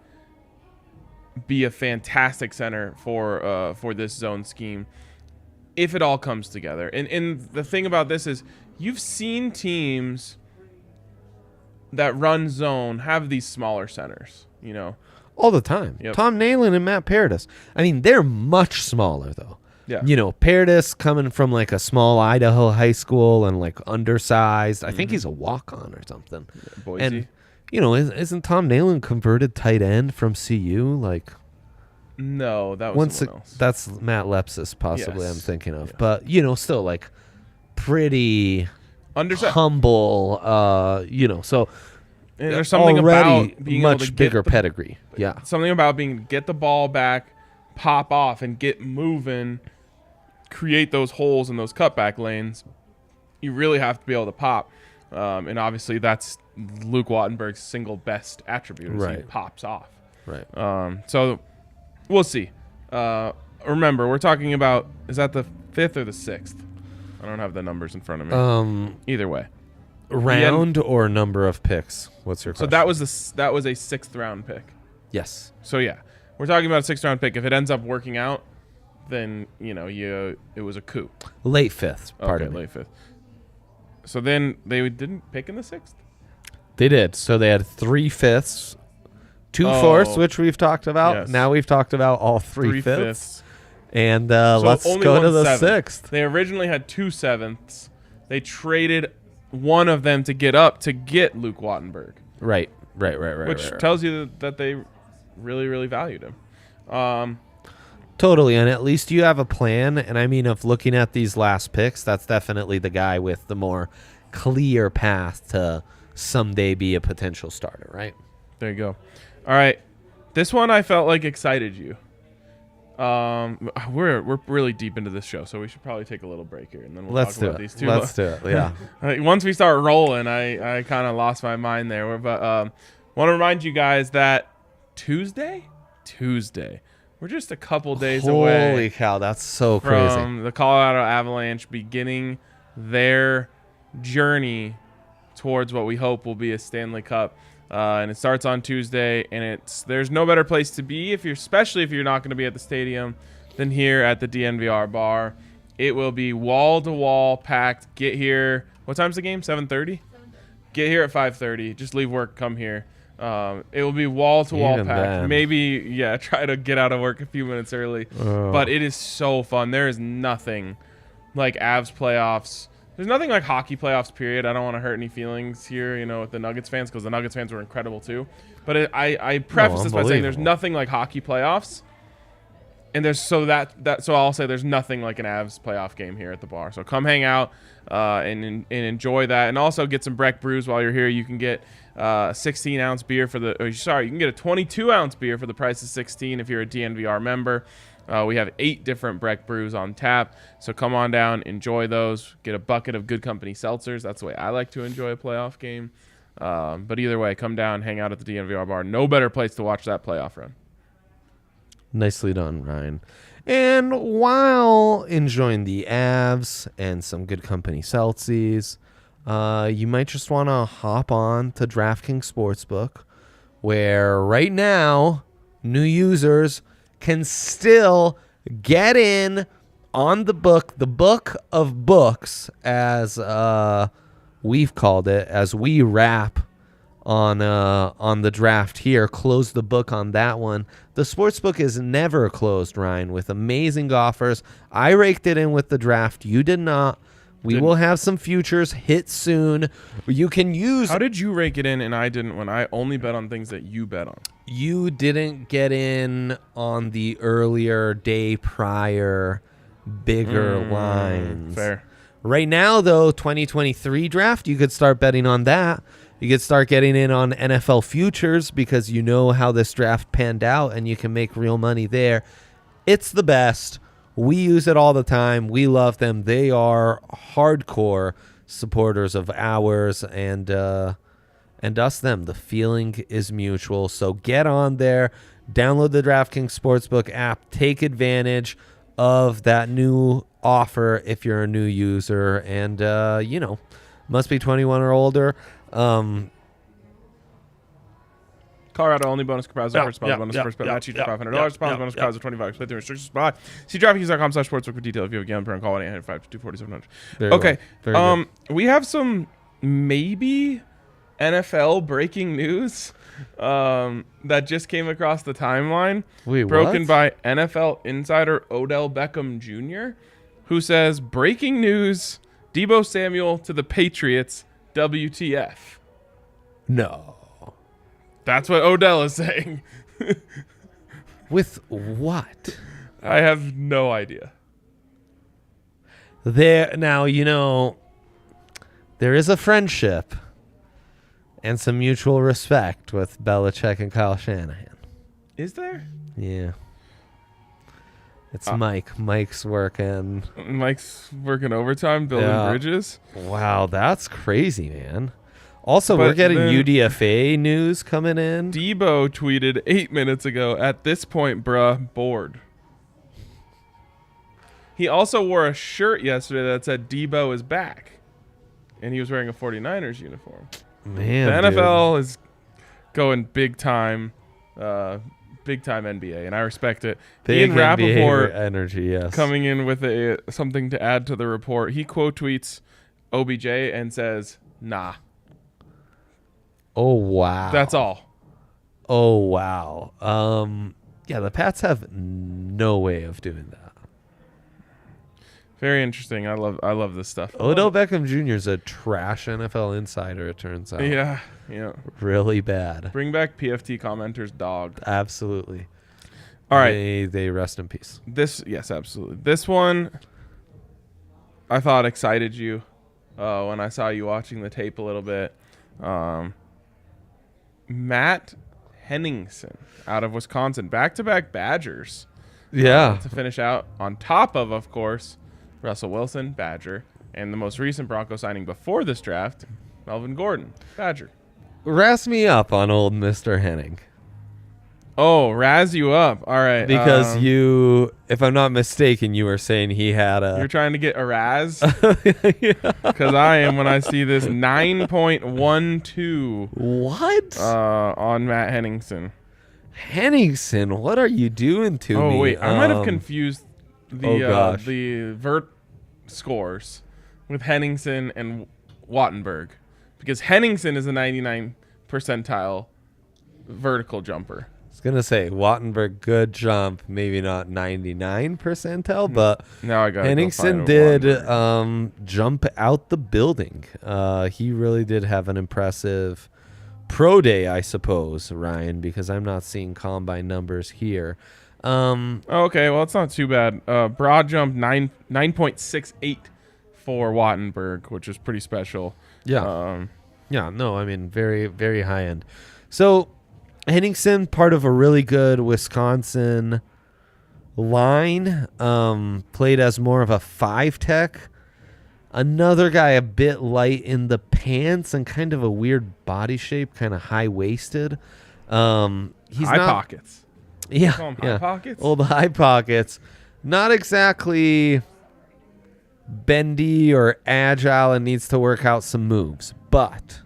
be a fantastic center for this zone scheme if it all comes together. And the thing about this is you've seen teams that run zone have these smaller centers, All the time. Yep. Tom Nalen and Matt Paradis. I mean, they're much smaller, though. Yeah. Paradis coming from like a small Idaho high school and like undersized. I think he's a walk-on or something. Boise. And, isn't Tom Nalen converted tight end from CU? Like, No, that was someone else. That's Matt Lepsis, possibly. Yes. I'm thinking of, Yes. but still like pretty Undersized. humble. So And there's something already about being much able to bigger get pedigree. Yeah, something about get the ball back, pop off, and get moving, create those holes in those cutback lanes. You really have to be able to pop, and obviously that's Luke Wattenberg's single best attribute. Is He Right. pops off. right. So we'll see. Remember, we're talking about, is that the 5th or the 6th? I don't have the numbers in front of me. Either way. Round or number of picks? What's your So question? that was a 6th round pick. Yes. So yeah, we're talking about a 6th round pick. If it ends up working out, then it was a coup. Late fifth. Pardon me. Late 5th. So then they didn't pick in the 6th. They did. So they had 3 fifths, 2 Oh. fourths, which we've talked about. Yes. Now we've talked about all 3 3 fifths. fifths. And let's only go to one the 7th. 6th. They originally had 2 7ths. They traded one of them to get up to get Luke Wattenberg, Right. which tells you that they really, really valued him. Totally, and at least you have a plan. And I mean, of looking at these last picks, that's definitely the guy with the more clear path to someday be a potential starter, right? There you go. All right, this one I felt like excited you. We're really deep into this show, so we should probably take a little break here, and then we'll Let's talk do about it. these two. Let's do it. Yeah. Once we start rolling, I kind of lost my mind there. But want to remind you guys that Tuesday, we're just a couple days away. Holy cow, that's so crazy. From the Colorado Avalanche beginning their journey towards what we hope will be a Stanley Cup. And it starts on Tuesday, and there's no better place to be especially if you're not going to be at the stadium than here at the DNVR Bar. It will be wall to wall packed. Get here. What time's the game? 7:30. Get here at 5:30. Just leave work, come here. It will be wall to wall Even packed. then. Maybe try to get out of work a few minutes early. But it is so fun. There is nothing like Avs playoffs. There's nothing like hockey playoffs, period. I don't want to hurt any feelings here, with the Nuggets fans, because the Nuggets fans were incredible too. But I preface this by saying there's unbelievable. nothing like hockey playoffs. And so I'll say there's nothing like an Avs playoff game here at the bar. So come hang out and enjoy that, and also get some Breck brews while you're here. You can get a 16-ounce beer you can get a 22-ounce beer for the price of 16 if you're a DNVR member. We have 8 different Breck brews on tap, so come on down, enjoy those. Get a bucket of Good Company seltzers. That's the way I like to enjoy a playoff game. But either way, come down, hang out at the DNVR Bar. No better place to watch that playoff run. Nicely done, Ryan. And while enjoying the Avs and some Good Company seltzies, you might just want to hop on to DraftKings Sportsbook, where right now new users can still get in on the book of books, as we've called it, as we wrap on the draft here. Close the book on that one. The sportsbook is never closed, Ryan, with amazing offers. I raked it in with the draft. You did not. We will have some futures hit soon. You can use. How did you rake it in and I didn't, when I only bet on things that you bet on? You didn't get in on the earlier day prior bigger lines. Fair. Right now, though, 2023 draft, you could start betting on that. You could start getting in on NFL futures because you know how this draft panned out and you can make real money there. It's the best. We use it all the time. We love them. They are hardcore supporters of ours and us them. The feeling is mutual. So get on there, download the DraftKings Sportsbook app, take advantage of that new offer if you're a new user, and must be 21 or older. Colorado only bonus comprised of first deposit bonus first bet match each for $500. Deposit bonus comprised of 25. Play through restrictions apply. See DraftKings.com/sportsbook for detail. If you have a gambling problem, call 1-800-522-4700. Okay. Very good. We have some maybe NFL breaking news that just came across the timeline. Wait, broken what? by NFL insider Odell Beckham Jr., who says, breaking news, Deebo Samuel to the Patriots, WTF. No. That's what Odell is saying. With what? I have no idea. There now, there is a friendship and some mutual respect with Belichick and Kyle Shanahan. Is there? Yeah. It's Mike. Mike's working overtime, building bridges. Wow, that's crazy, man. Also, But we're getting then UDFA news coming in. Deebo tweeted 8 minutes ago, at this point, bruh, bored. He also wore a shirt yesterday that said Deebo is back. And he was wearing a 49ers uniform. Man, The NFL is going big time NBA, and I respect it. Big Ian NBA Rappaport energy, yes. coming in with something to add to the report. He quote tweets OBJ and says, nah. Oh, wow. That's all. Oh, wow. Yeah, the Pats have no way of doing that. Very interesting. I love this stuff. Odell Beckham Jr. is a trash NFL insider, it turns out. Yeah. Really bad. Bring back PFT commenter's dog. Absolutely. All right. They rest in peace. Yes, absolutely. This one, I thought excited you when I saw you watching the tape a little bit. Matt Henningsen out of Wisconsin, back-to-back Badgers. Yeah. To finish out on top of course, Russell Wilson, Badger, and the most recent Bronco signing before this draft, Melvin Gordon, Badger. Razz me up on old Mr. Henning. Oh, razz you up. All right. Because if I'm not mistaken, you were saying he had You're a... trying to get a razz? Because I am when I see this 9.12 What? on Matt Henningsen. Henningsen, what are you doing to me? Oh, wait. I might have confused gosh. the vert scores with Henningsen and Wattenberg. Because Henningsen is a 99 percentile vertical jumper. I was going to say, Wattenberg, good jump. Maybe not 99 percentile, but Now I got Henningsen did jump out the building. He really did have an impressive pro day, I suppose, Ryan, because I'm not seeing combine numbers here. Okay, well, it's not too bad. Broad jump 9.68 for Wattenberg, which is pretty special. Yeah. Very, very high end. So Henningsen, part of a really good Wisconsin line, played as more of a 5-tech. Another guy a bit light in the pants and kind of a weird body shape, kind of high-waisted. He's high not, pockets. Yeah, Call 'em high pockets? Old high pockets. Not exactly bendy or agile and needs to work out some moves, but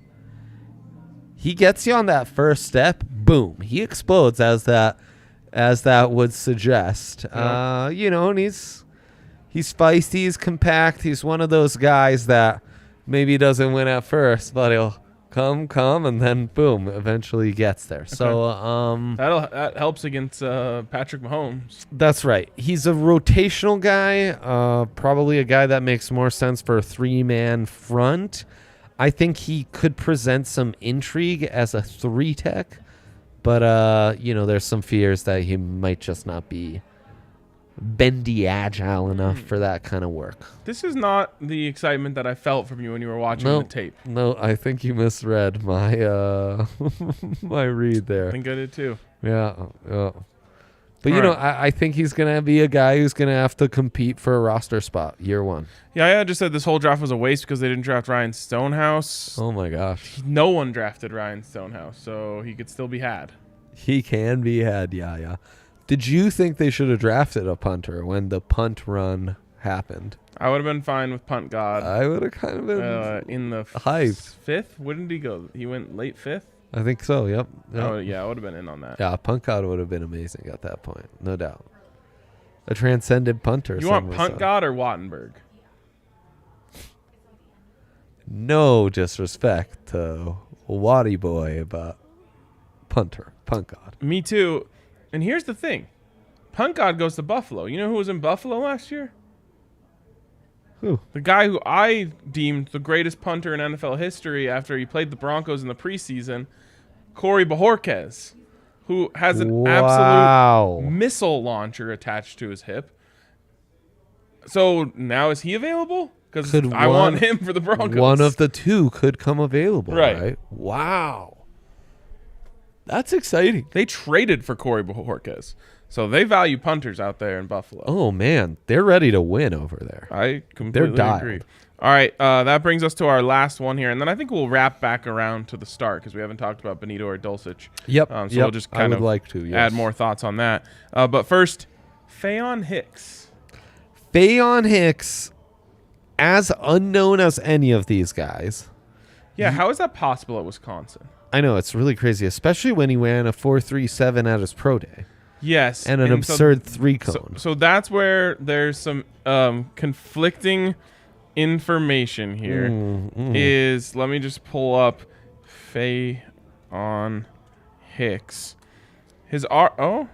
he gets you on that first step. Boom, he explodes as that would suggest. Yeah. And he's feisty, he's compact. He's one of those guys that maybe doesn't win at first, but he'll come, and then boom, eventually gets there. Okay. So that helps against Patrick Mahomes. That's right. He's a rotational guy, probably a guy that makes more sense for a 3-man front. I think he could present some intrigue as a 3-tech, but there's some fears that he might just not be bendy agile enough for that kind of work. This is not the excitement that I felt from you when you were watching the tape. No, I think you misread my my read there. I think I did too. Yeah. But, Right. I think he's going to be a guy who's going to have to compete for a roster spot year one. Yeah, I just said this whole draft was a waste because they didn't draft Ryan Stonehouse. Oh, my gosh. No one drafted Ryan Stonehouse, so he could still be had. He can be had, yeah. Did you think they should have drafted a punter when the punt run happened? I would have been fine with Punt God. I would have kind of been In the hyped. fifth? When did he go? He went late fifth? I think so, yep. Oh, yeah, I would have been in on that. Yeah, punt God would have been amazing at that point, no doubt. A transcendent punter. You want some would Punt say. God or Wattenberg? No disrespect to Waddy Boy, but Punt God. Me too. And here's the thing. Punt God goes to Buffalo. You know who was in Buffalo last year? Who? The guy who I deemed the greatest punter in NFL history after he played the Broncos in the preseason, Corey Bojorquez, who has an absolute missile launcher attached to his hip. So now is he available? Because I want him for the Broncos. One of the two could come available, Right. right? Wow. That's exciting. They traded for Corey Bojorquez. So they value punters out there in Buffalo. Oh, man. They're ready to win over there. I completely dialed. agree. All right, that brings us to our last one here, and then I think we'll wrap back around to the start because we haven't talked about Bonitto or Dulcich. Yep. So we'll just kind of like to, yes. add more thoughts on that. But first, Faion Hicks. Faion Hicks, as unknown as any of these guys. Yeah, how is that possible at Wisconsin? I know, it's really crazy, especially when he ran a 4.37 at his pro day. Yes. And an absurd three cone. So that's where there's some conflicting information here. Is let me just pull up Faion Hicks. His I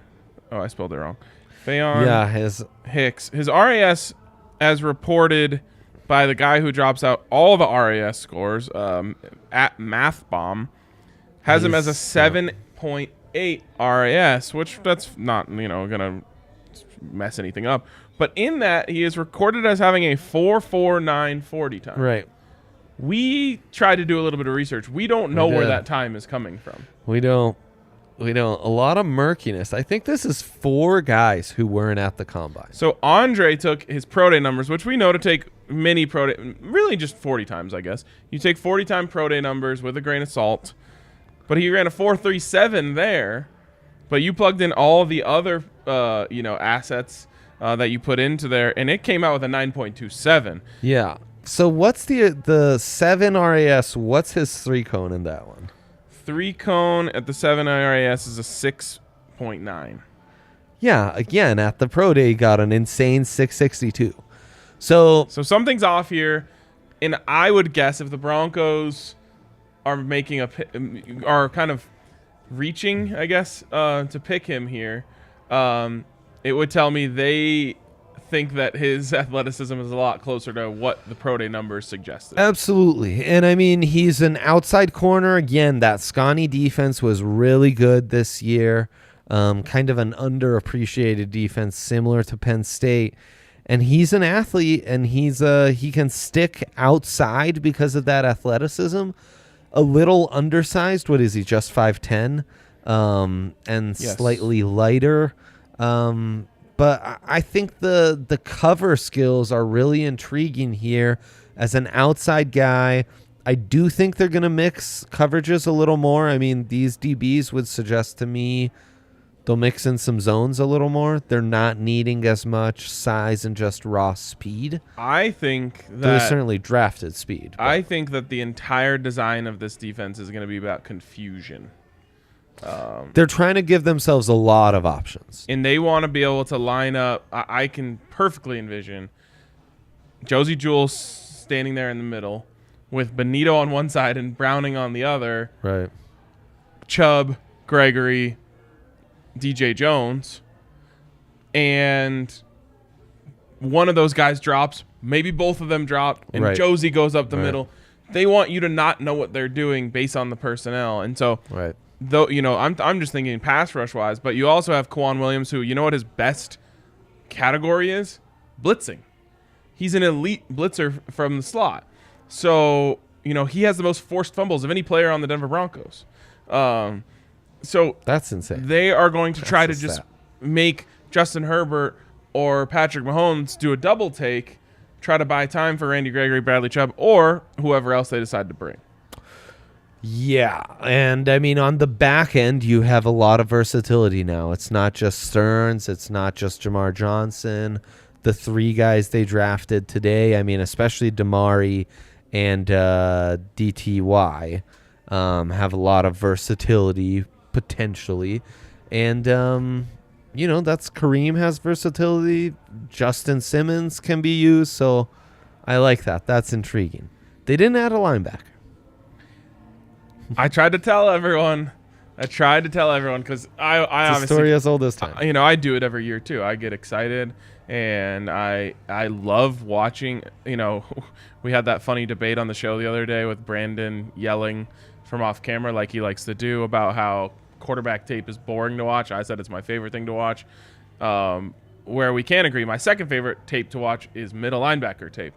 spelled it wrong. Faion Hicks. His RAS, as reported by the guy who drops out all the RAS scores at MathBomb, has him as a 7.8 RAS, which that's not, gonna mess anything up. But in that, he is recorded as having a 4.49 40 time. Right. We tried to do a little bit of research. We don't know where that time is coming from. We don't. A lot of murkiness. I think this is 4 guys who weren't at the combine. So Andre took his pro day numbers, which we know to take mini pro day, really just 40 times, I guess. You take 40 time pro day numbers with a grain of salt. But he ran a 4.37 there, but you plugged in all the other, assets that you put into there, and it came out with a 9.27. Yeah. So what's the 7 RAS? What's his 3 cone in that one? 3 cone at the 7 RAS is a 6.9. Yeah. Again, at the pro day, he got an insane 662. So something's off here, and I would guess if the Broncos are are kind of reaching, I guess, to pick him here, it would tell me they think that his athleticism is a lot closer to what the pro day numbers suggested. Absolutely. And I mean, he's an outside corner. Again, that Scotty defense was really good this year. Kind of an underappreciated defense, similar to Penn State. And he's an athlete, and he can stick outside because of that athleticism. A little undersized. What is he? Just 5'10", and slightly lighter. But I think the cover skills are really intriguing here. As an outside guy, I do think they're going to mix coverages a little more. I mean, these DBs would suggest to me they'll mix in some zones a little more. They're not needing as much size and just raw speed. I think that They're certainly drafted speed. I think that the entire design of this defense is going to be about confusion. They're trying to give themselves a lot of options. And they want to be able to line up. I can perfectly envision Josie Jewell standing there in the middle with Bonitto on one side and Browning on the other. Right. Chubb, Gregory, DJ Jones. And one of those guys drops. Maybe both of them drop. And Right. Josie goes up the Right. middle. They want you to not know what they're doing based on the personnel. And so... Right. Though, I'm just thinking pass rush wise, but you also have Kwan Williams, who, you know what his best category is? Blitzing. He's an elite blitzer from the slot. So, he has the most forced fumbles of any player on the Denver Broncos. So That's insane. they are going to try to That's a just stat. make Justin Herbert or Patrick Mahomes do a double take, try to buy time for Randy Gregory, Bradley Chubb, or whoever else they decide to bring. Yeah, and I mean, on the back end, you have a lot of versatility now. It's not just Stearns. It's not just Jamar Johnson. The 3 guys they drafted today, I mean, especially Damarri and DTY, have a lot of versatility, potentially. And, that's Kareem has versatility. Justin Simmons can be used, so I like that. That's intriguing. They didn't add a linebacker. I tried to tell everyone because I obviously, story as old as time. I do it every year too. I get excited and I love watching. We had that funny debate on the show the other day with Brandon yelling from off camera like he likes to do about how quarterback tape is boring to watch. I said it's my favorite thing to watch. Where we can agree, my second favorite tape to watch is middle linebacker tape.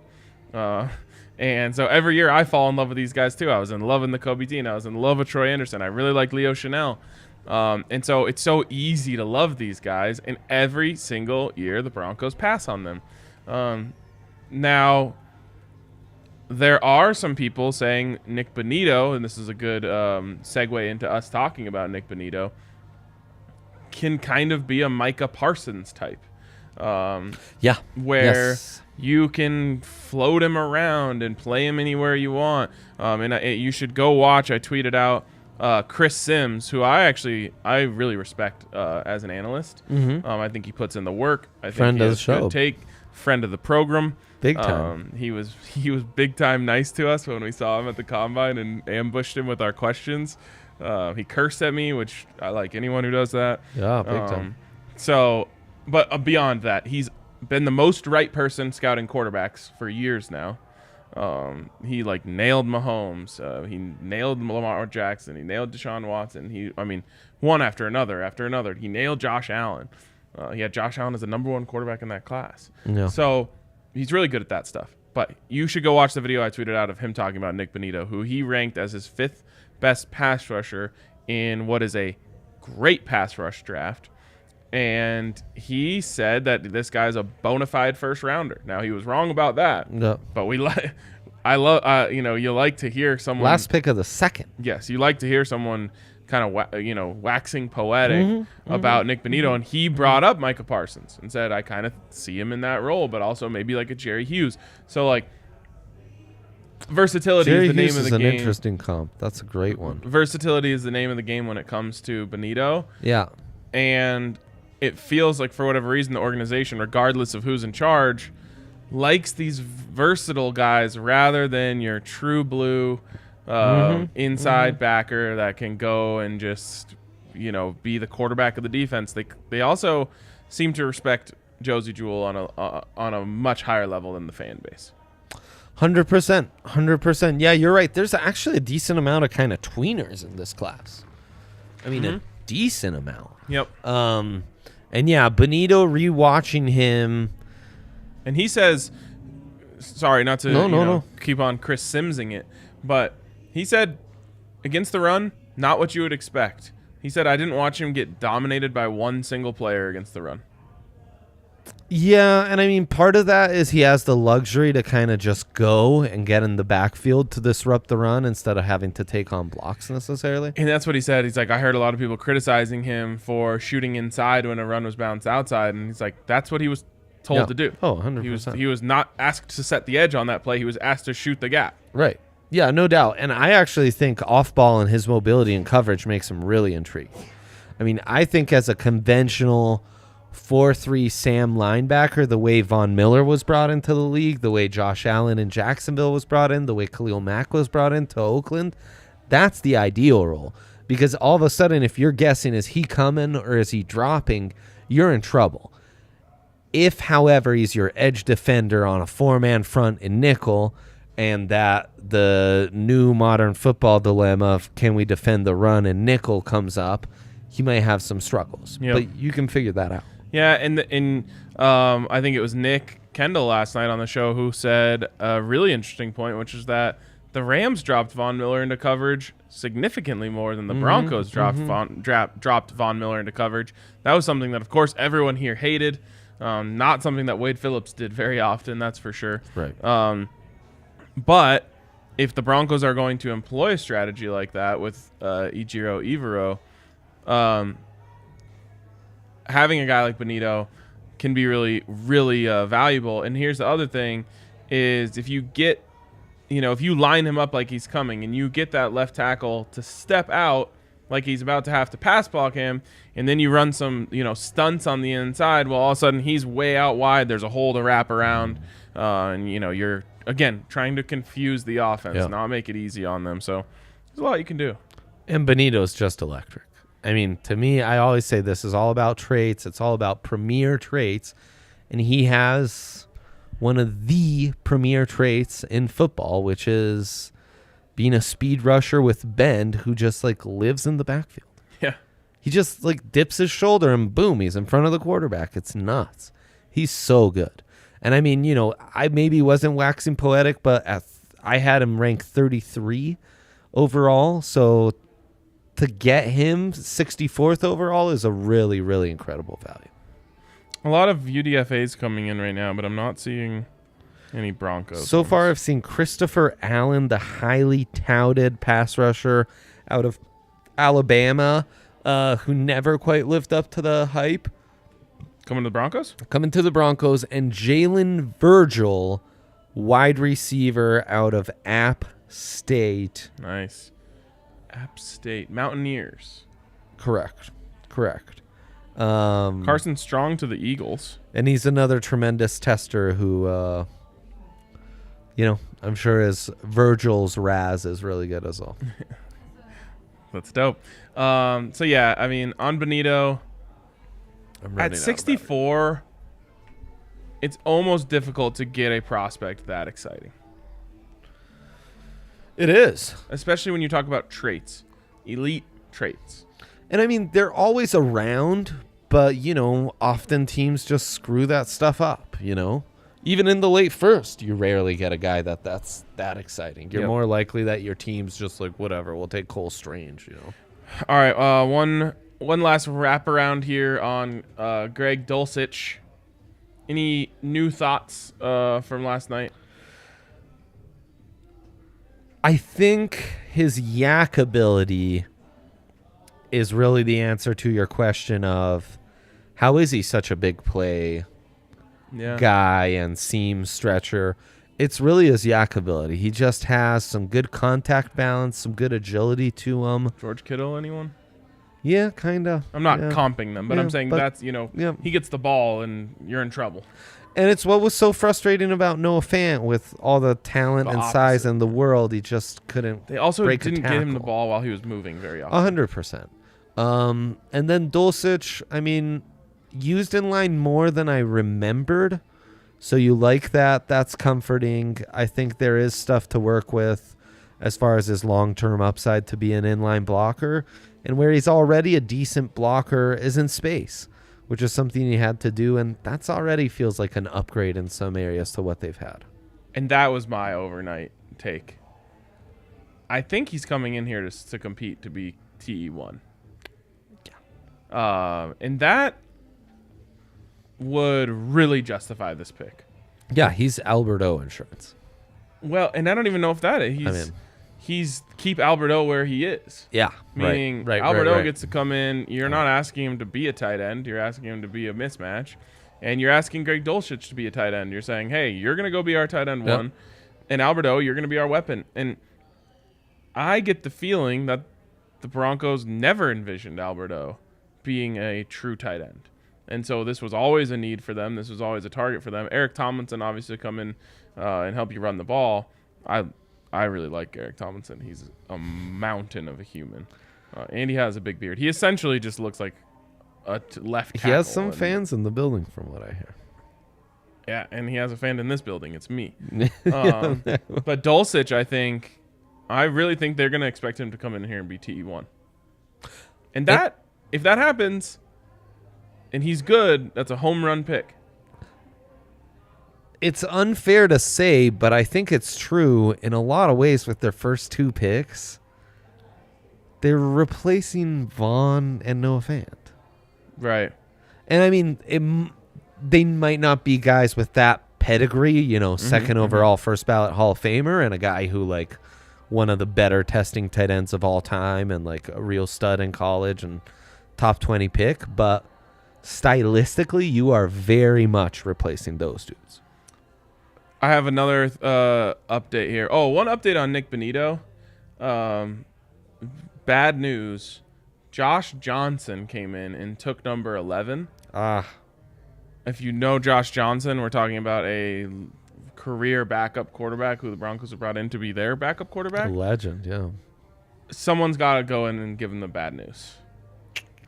And so every year I fall in love with these guys too. I was in love with Nakobe Dean. I was in love with Troy Anderson. I really like Leo Chanel. And so it's so easy to love these guys. And every single year the Broncos pass on them. Now, there are some people saying Nik Bonitto, and this is a good segue into us talking about Nik Bonitto, can kind of be a Micah Parsons type. Where you can float him around and play him anywhere you want. You should go watch. I tweeted out Chris Sims, who I really respect as an analyst. I think he puts in the work. I think friend he of has the show. good take. Friend of the program. Big time. He was big time nice to us when we saw him at the combine and ambushed him with our questions. He cursed at me, which I like anyone who does that. Yeah, big time. So, but beyond that, he's been the most right person scouting quarterbacks for years now. He nailed Mahomes. He nailed Lamar Jackson. He nailed Deshaun Watson. One after another. He nailed Josh Allen. He had Josh Allen as the number 1 quarterback in that class. Yeah. So he's really good at that stuff. But you should go watch the video I tweeted out of him talking about Nik Bonitto, who he ranked as his 5th best pass rusher in what is a great pass rush draft. And he said that this guy's a bona fide first rounder. Now, he was wrong about that. No. But I love, you like to hear someone. Last pick of the second. Yes, you like to hear someone kind of, waxing poetic about Nik Bonitto. And he brought up Micah Parsons and said, I kind of see him in that role, but also maybe like a Jerry Hughes. So, versatility Jerry is the Hughes name of is the an game. Interesting comp. That's a great one. Versatility is the name of the game when it comes to Bonitto. Yeah. And it feels like for whatever reason the organization, regardless of who's in charge, likes these versatile guys rather than your true blue inside backer that can go and just be the quarterback of the defense. They also seem to respect Josie Jewell on a much higher level than the fan base. 100%. Yeah, you're right. There's actually a decent amount of kind of tweeners in this class. I mean, a decent amount. Yep. And yeah, Bonitto, rewatching him. And he says, sorry, not to No. keep on Chris Simsing it, but he said against the run, not what you would expect. He said, I didn't watch him get dominated by one single player against the run. Yeah, and I mean, part of that is he has the luxury to kind of just go and get in the backfield to disrupt the run instead of having to take on blocks necessarily. And that's what he said. He's like, I heard a lot of people criticizing him for shooting inside when a run was bounced outside. And he's like, that's what he was told to do. Oh, 100%. He was not asked to set the edge on that play. He was asked to shoot the gap. Right. Yeah, no doubt. And I actually think off ball and his mobility and coverage makes him really intriguing. I mean, I think as a conventional 4-3 Sam linebacker, the way Von Miller was brought into the league, the way Josh Allen in Jacksonville was brought in, the way Khalil Mack was brought into Oakland, that's the ideal role. Because all of a sudden, if you're guessing, is he coming or is he dropping, you're in trouble. If, however, he's your edge defender on a 4-man front in nickel, and that the new modern football dilemma of can we defend the run in nickel comes up, he might have some struggles. Yep. But you can figure that out. Yeah, and I think it was Nick Kendall last night on the show who said a really interesting point, which is that the Rams dropped Von Miller into coverage significantly more than the Broncos dropped Von Miller into coverage. That was something that, of course, everyone here hated. Not something that Wade Phillips did very often, that's for sure. Right. But if the Broncos are going to employ a strategy like that with Ejiro Evero, having a guy like Bonitto can be really, really valuable. And here's the other thing is if you get, if you line him up like he's coming and you get that left tackle to step out like he's about to have to pass block him, and then you run some, stunts on the inside, well, all of a sudden he's way out wide. There's a hole to wrap around, and, you're, again, trying to confuse the offense, not make it easy on them. So there's a lot you can do. And Bonitto's just electric. I mean, to me, I always say this is all about traits. It's all about premier traits. And he has one of the premier traits in football, which is being a speed rusher with bend who just, lives in the backfield. Yeah. He just, dips his shoulder and boom, he's in front of the quarterback. It's nuts. He's so good. And, I mean, I maybe wasn't waxing poetic, but I had him ranked 33 overall. So to get him 64th overall is a really, really incredible value. A lot of UDFAs coming in right now, but I'm not seeing any Broncos. So far, I've seen Christopher Allen, the highly touted pass rusher out of Alabama, who never quite lived up to the hype. Coming to the Broncos? Coming to the Broncos, and Jalen Virgil, wide receiver out of App State. Nice. App State. Mountaineers. Correct. Carson Strong to the Eagles. And he's another tremendous tester who, I'm sure his Virgil's Raz is really good as well. That's dope. So, yeah, I mean, on Bonitto, I'm at 64, it's almost difficult to get a prospect that exciting. It is. Especially when you talk about traits, elite traits. And, I mean, they're always around, but, often teams just screw that stuff up, Even in the late first, you rarely get a guy that's that exciting. You're more likely that your team's just whatever, we'll take Cole Strange, All right, one last wraparound here on Greg Dulcich. Any new thoughts from last night? I think his yak ability is really the answer to your question of how is he such a big play guy and seam stretcher. It's really his yak ability. He just has some good contact balance, some good agility to him. George Kittle, anyone? Yeah, kind of. I'm not comping them, but I'm saying that's, he gets the ball and you're in trouble. And it's what was so frustrating about Noah Fant with all the talent and size in the world. He just couldn't. They also didn't get him the tackle. ball while he was moving very often. 100%. And then Dulcich, I mean, used in line more than I remembered. So you like that. That's comforting. I think there is stuff to work with as far as his long-term upside to be an inline blocker. And where he's already a decent blocker is in space, which is something he had to do. And that's already feels like an upgrade in some areas to what they've had. And that was my overnight take. I think he's coming in here to compete to be TE1. Yeah. And that would really justify this pick. Yeah, he's Alberto insurance. Well, and I don't even know if that is. He's keep Alberto where he is. Yeah. Meaning Alberto gets to come in. You're not asking him to be a tight end. You're asking him to be a mismatch. And you're asking Greg Dulcich to be a tight end. You're saying, hey, you're going to go be our tight end one. And Alberto, you're going to be our weapon. And I get the feeling that the Broncos never envisioned Alberto being a true tight end. And so this was always a need for them. This was always a target for them. Eric Tomlinson obviously come in and help you run the ball. I really like Eric Tomlinson. He's a mountain of a human. And he has a big beard. He essentially just looks like a left tackle. He has some fans in the building from what I hear. Yeah, and he has a fan in this building. It's me. But Dulcich, I really think they're going to expect him to come in here and be TE1. And if that happens and he's good, that's a home run pick. it's unfair to say, but I think it's true in a lot of ways with their first 2 picks. They're replacing Vaughn and Noah Fant. Right. And I mean, they might not be guys with that pedigree, second overall first ballot Hall of Famer and a guy who like one of the better testing tight ends of all time and like a real stud in college and top 20 pick. But stylistically, you are very much replacing those dudes. I have another update here. Oh, one update on Nik Bonitto. Bad news. Josh Johnson came in and took number 11. If you know Josh Johnson, we're talking about a career backup quarterback who the Broncos have brought in to be their backup quarterback. A legend, yeah. Someone's got to go in and give him the bad news.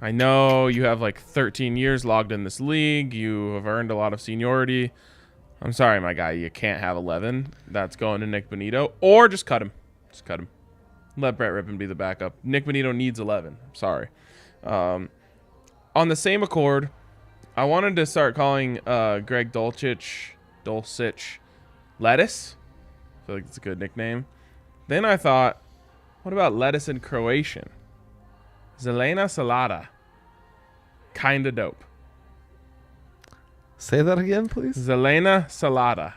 I know you have like 13 years logged in this league. You have earned a lot of seniority. I'm sorry, my guy. You can't have 11. That's going to Nik Bonitto. Or just cut him. Just cut him. Let Brett Rippon be the backup. Nik Bonitto needs 11. I'm sorry. On the same accord, I wanted to start calling Greg Dulcich Lettuce. I feel like it's a good nickname. Then I thought, what about lettuce in Croatian? Zelena Salata. Kinda dope. Say that again, please. Zelena Salata.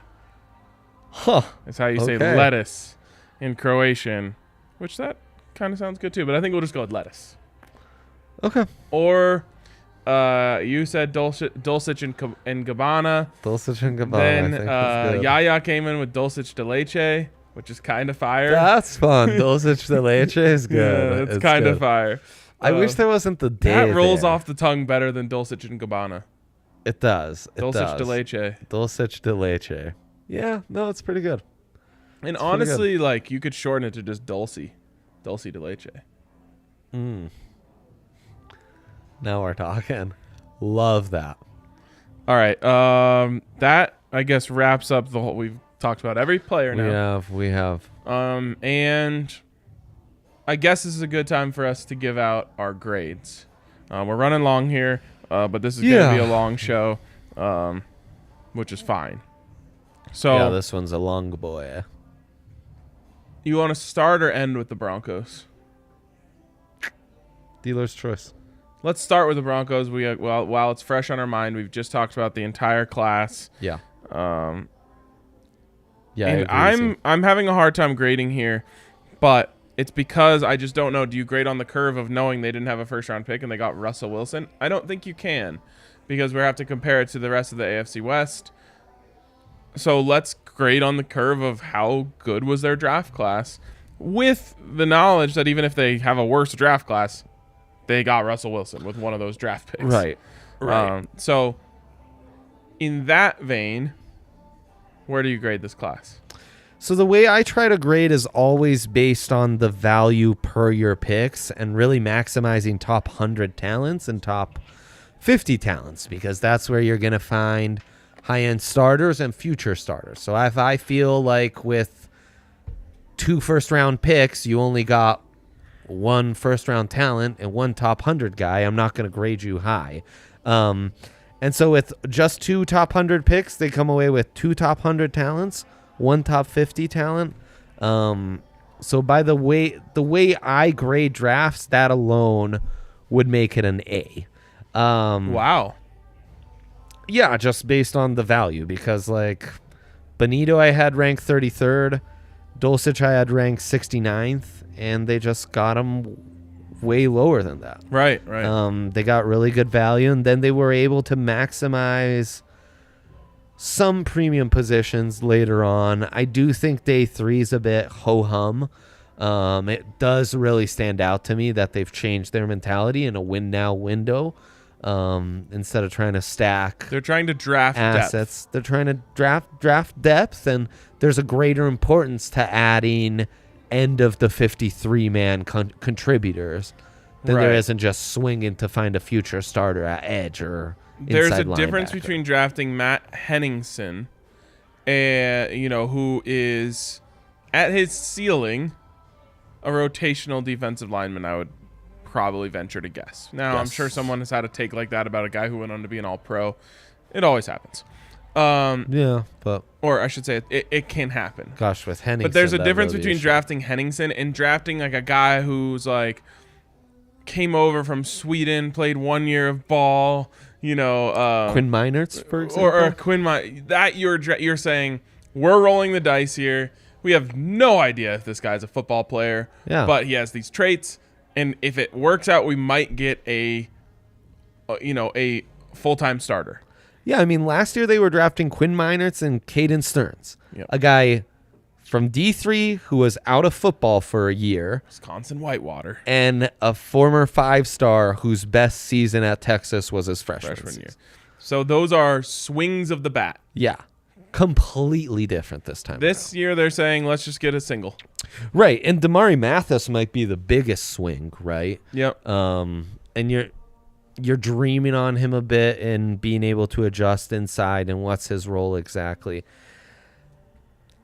Huh. That's how you say Okay. lettuce in Croatian, which that kind of sounds good too, but I think we'll just go with lettuce. Okay. Or you said Dulcich and Gabbana. Dulcich and Gabbana. Then I think that's good. Yaya came in with Dulcich de Leche, which is kind of fire. That's fun. Dulcich de Leche is good. Yeah, it's kind of good. fire. I wish there wasn't the day. That rolls there. off the tongue better than Dulcich and Gabbana. It does. It Dulcich does. de Leche. Dulcich de Leche. Yeah, no, it's pretty good. And It's honestly, like, you could shorten it to just Dulce. Dulce de Leche. Now we're talking. Love that. All right. That, I guess, wraps up the whole... We've talked about every player now. We have. And I guess this is a good time for us to give out our grades. We're running long here, but this is going to be a long show, which is fine. So Yeah, this one's a long boy. you want to start or end with the Broncos? Dealer's choice. Let's start with the Broncos. While it's fresh on our mind, we've just talked about the entire class. Yeah. And I'm having a hard time grading here, but it's because I just don't know. Do you grade on the curve of knowing they didn't have a first-round pick and they got Russell Wilson? I don't think you can, because we have to compare it to the rest of the AFC West. So let's grade on the curve of how good was their draft class, with the knowledge that even if they have a worse draft class, they got Russell Wilson with one of those draft picks. Right. So in that vein, where do you grade this class? So the way I try to grade is always based on the value per your picks and really maximizing top 100 talents and top 50 talents, because that's where you're going to find high-end starters and future starters. So if I feel like with 2 first-round picks, you only got 1 first-round talent and 1 top 100 guy, I'm not going to grade you high. And so with just 2 top 100 picks, they come away with 2 top 100 talents, 1 top 50 talent. So by the way I grade drafts, that alone would make it an A. Wow. Yeah, just based on the value, because like Bonitto I had ranked 33rd, Dulcich I had ranked 69th, and they just got him way lower than that. Right. They got really good value, and then they were able to maximize some premium positions later on. I do think day 3 is a bit ho-hum. It does really stand out to me that they've changed their mentality in a win-now window. Instead of trying to stack, They're trying to draft assets. depth. They're trying to draft depth, and there's a greater importance to adding end of the 53-man contributors than there Right. isn't just swinging to find a future starter at edge or There's a inside difference linebacker. between drafting Matt Henningsen, who is at his ceiling a rotational defensive lineman, I would probably venture to guess. Now, I'm Yes. sure someone has had a take like that about a guy who went on to be an all-pro. It always happens. Yeah, but Or I should say it can happen. gosh, with Henningsen. But there's a that difference really between is- drafting Henningsen and drafting like a guy who's like came over from Sweden, played 1 year of ball, Quinn Meinertz, for example. or Quinn. That you're saying we're rolling the dice here. We have no idea if this guy's a football player, but he has these traits, and if it works out, we might get a full-time starter. Yeah, I mean, last year they were drafting Quinn Meinertz and Caden Stearns, Yep. a guy from D3 who was out of football for a year, Wisconsin Whitewater. and a former 5-star whose best season at Texas was his freshman Year. season. So those are swings of the bat. Yeah, completely different this time. This year they're saying let's just get a single. Right, and Damarri Mathis might be the biggest swing, right? Yep. And you're dreaming on him a bit and being able to adjust inside and what's his role exactly.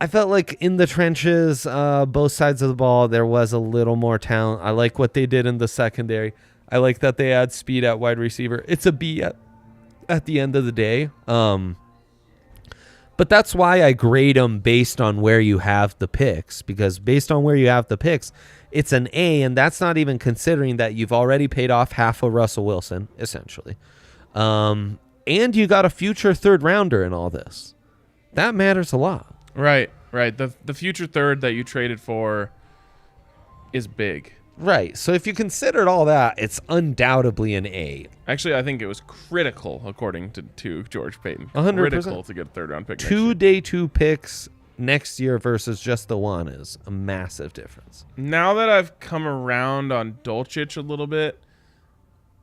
I felt like in the trenches, both sides of the ball, there was a little more talent. I like what they did in the secondary. I like that they add speed at wide receiver. It's a B at the end of the day. But that's why I grade them based on where you have the picks, because based on where you have the picks, it's an A, and that's not even considering that you've already paid off half of Russell Wilson, essentially. And you got a future third rounder in all this. That matters a lot. Right. The future third that you traded for is big. Right. So if you considered all that, it's undoubtedly an A. Actually, I think it was critical, according to George Payton. 100%. Critical to get a third round pick. next Two year. day two picks next year versus just the one is a massive difference. Now that I've come around on Dulcich a little bit,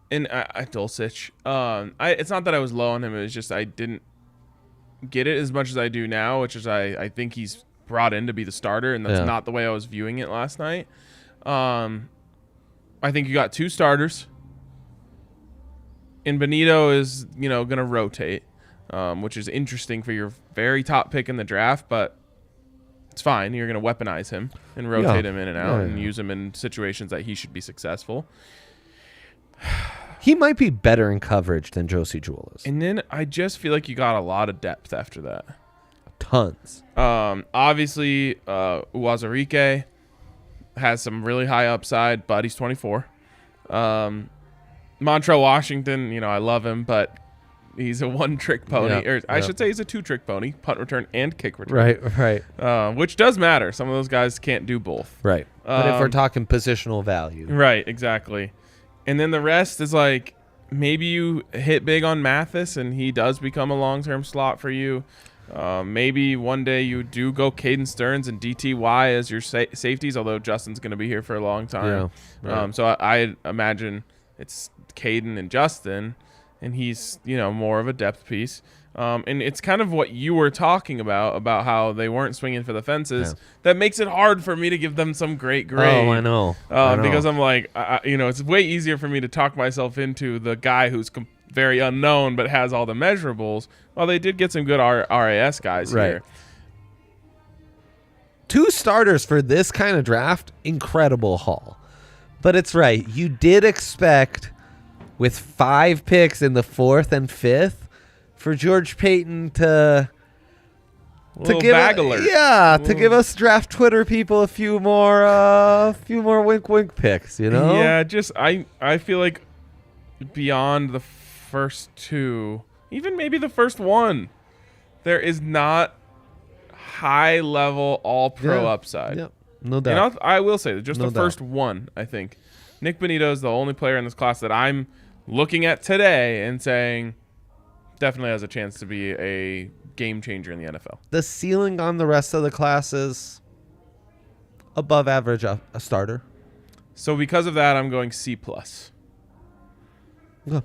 and Dulcich, it's not that I was low on him. It was just I didn't get it as much as I do now, which is I think he's brought in to be the starter, and that's not the way I was viewing it last night. I think you got two starters, and Bonitto is going to rotate, which is interesting for your very top pick in the draft, but it's fine. You're going to weaponize him and rotate him in and out and use him in situations that he should be successful. He might be better in coverage than Josie Jewell is. And then I just feel like you got a lot of depth after that. Tons. Obviously, Uwazurike has some really high upside, but he's 24. Montrell Washington, I love him, but he's a one-trick pony. I should say he's a two-trick pony, punt return and kick return. Right. Which does matter. Some of those guys can't do both. Right. But if we're talking positional value. Right, exactly. And then the rest is like maybe you hit big on Mathis and he does become a long-term slot for you. Maybe one day you do go Caden Stearns and DTY as your safeties, although Justin's going to be here for a long time. Yeah, right. So I imagine it's Caden and Justin, and he's more of a depth piece. And it's kind of what you were talking about how they weren't swinging for the fences. Yeah. That makes it hard for me to give them some great grade. Oh, I know. Because I'm like, it's way easier for me to talk myself into the guy who's very unknown but has all the measurables. Well, they did get some good RAS guys here. Two starters for this kind of draft, incredible haul. But it's right. You did expect, with 5 picks in the 4th and 5th, for George Payton to give bag alert. to give us draft Twitter people a few more wink picks, Yeah, just I feel like beyond the first two, even maybe the first one, there is not high level all pro upside. Yep. No doubt. And I will say that just No the first doubt. one, I think Nik Bonitto is the only player in this class that I'm looking at today and saying definitely has a chance to be a game changer in the NFL. The ceiling on the rest of the class is above average, a starter. So because of that, I'm going C+. Yeah.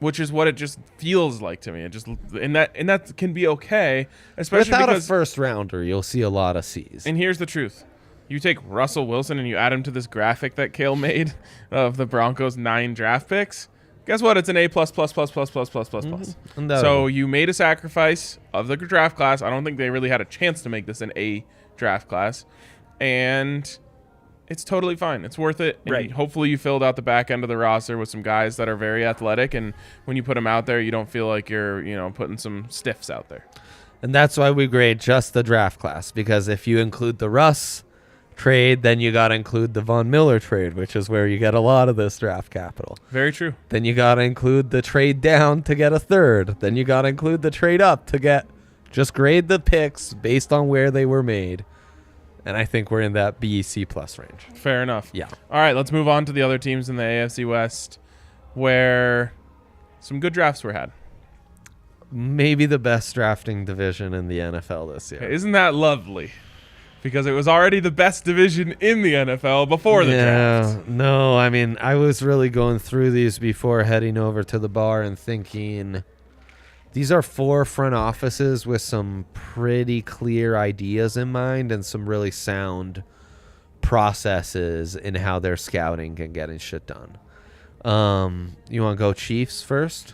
Which is what it just feels like to me. It just and that can be okay, especially Without because a first rounder, you'll see a lot of C's. And here's the truth. You take Russell Wilson and you add him to this graphic that Kale made of the Broncos' 9 draft picks. Guess what? It's an A+++++++++. So you made a sacrifice of the draft class. I don't think they really had a chance to make this an A draft class. And it's totally fine. It's worth it. And Right. hopefully you filled out the back end of the roster with some guys that are very athletic, and when you put them out there, you don't feel like you're, putting some stiffs out there. And that's why we grade just the draft class, because if you include the Russ trade, then you got to include the Von Miller trade, which is where you get a lot of this draft capital. Very true. Then you got to include the trade down to get a third. Then you got to include the trade up to get, just grade the picks based on where they were made. And I think we're in that B, C plus range. Fair enough. Yeah. All right, let's move on to the other teams in the AFC West where some good drafts were had. Maybe the best drafting division in the NFL this year. Isn't that lovely? Because it was already the best division in the NFL before the draft. No, I mean, I was really going through these before heading over to the bar and thinking these are 4 front offices with some pretty clear ideas in mind and some really sound processes in how they're scouting and getting shit done. You want to go Chiefs first?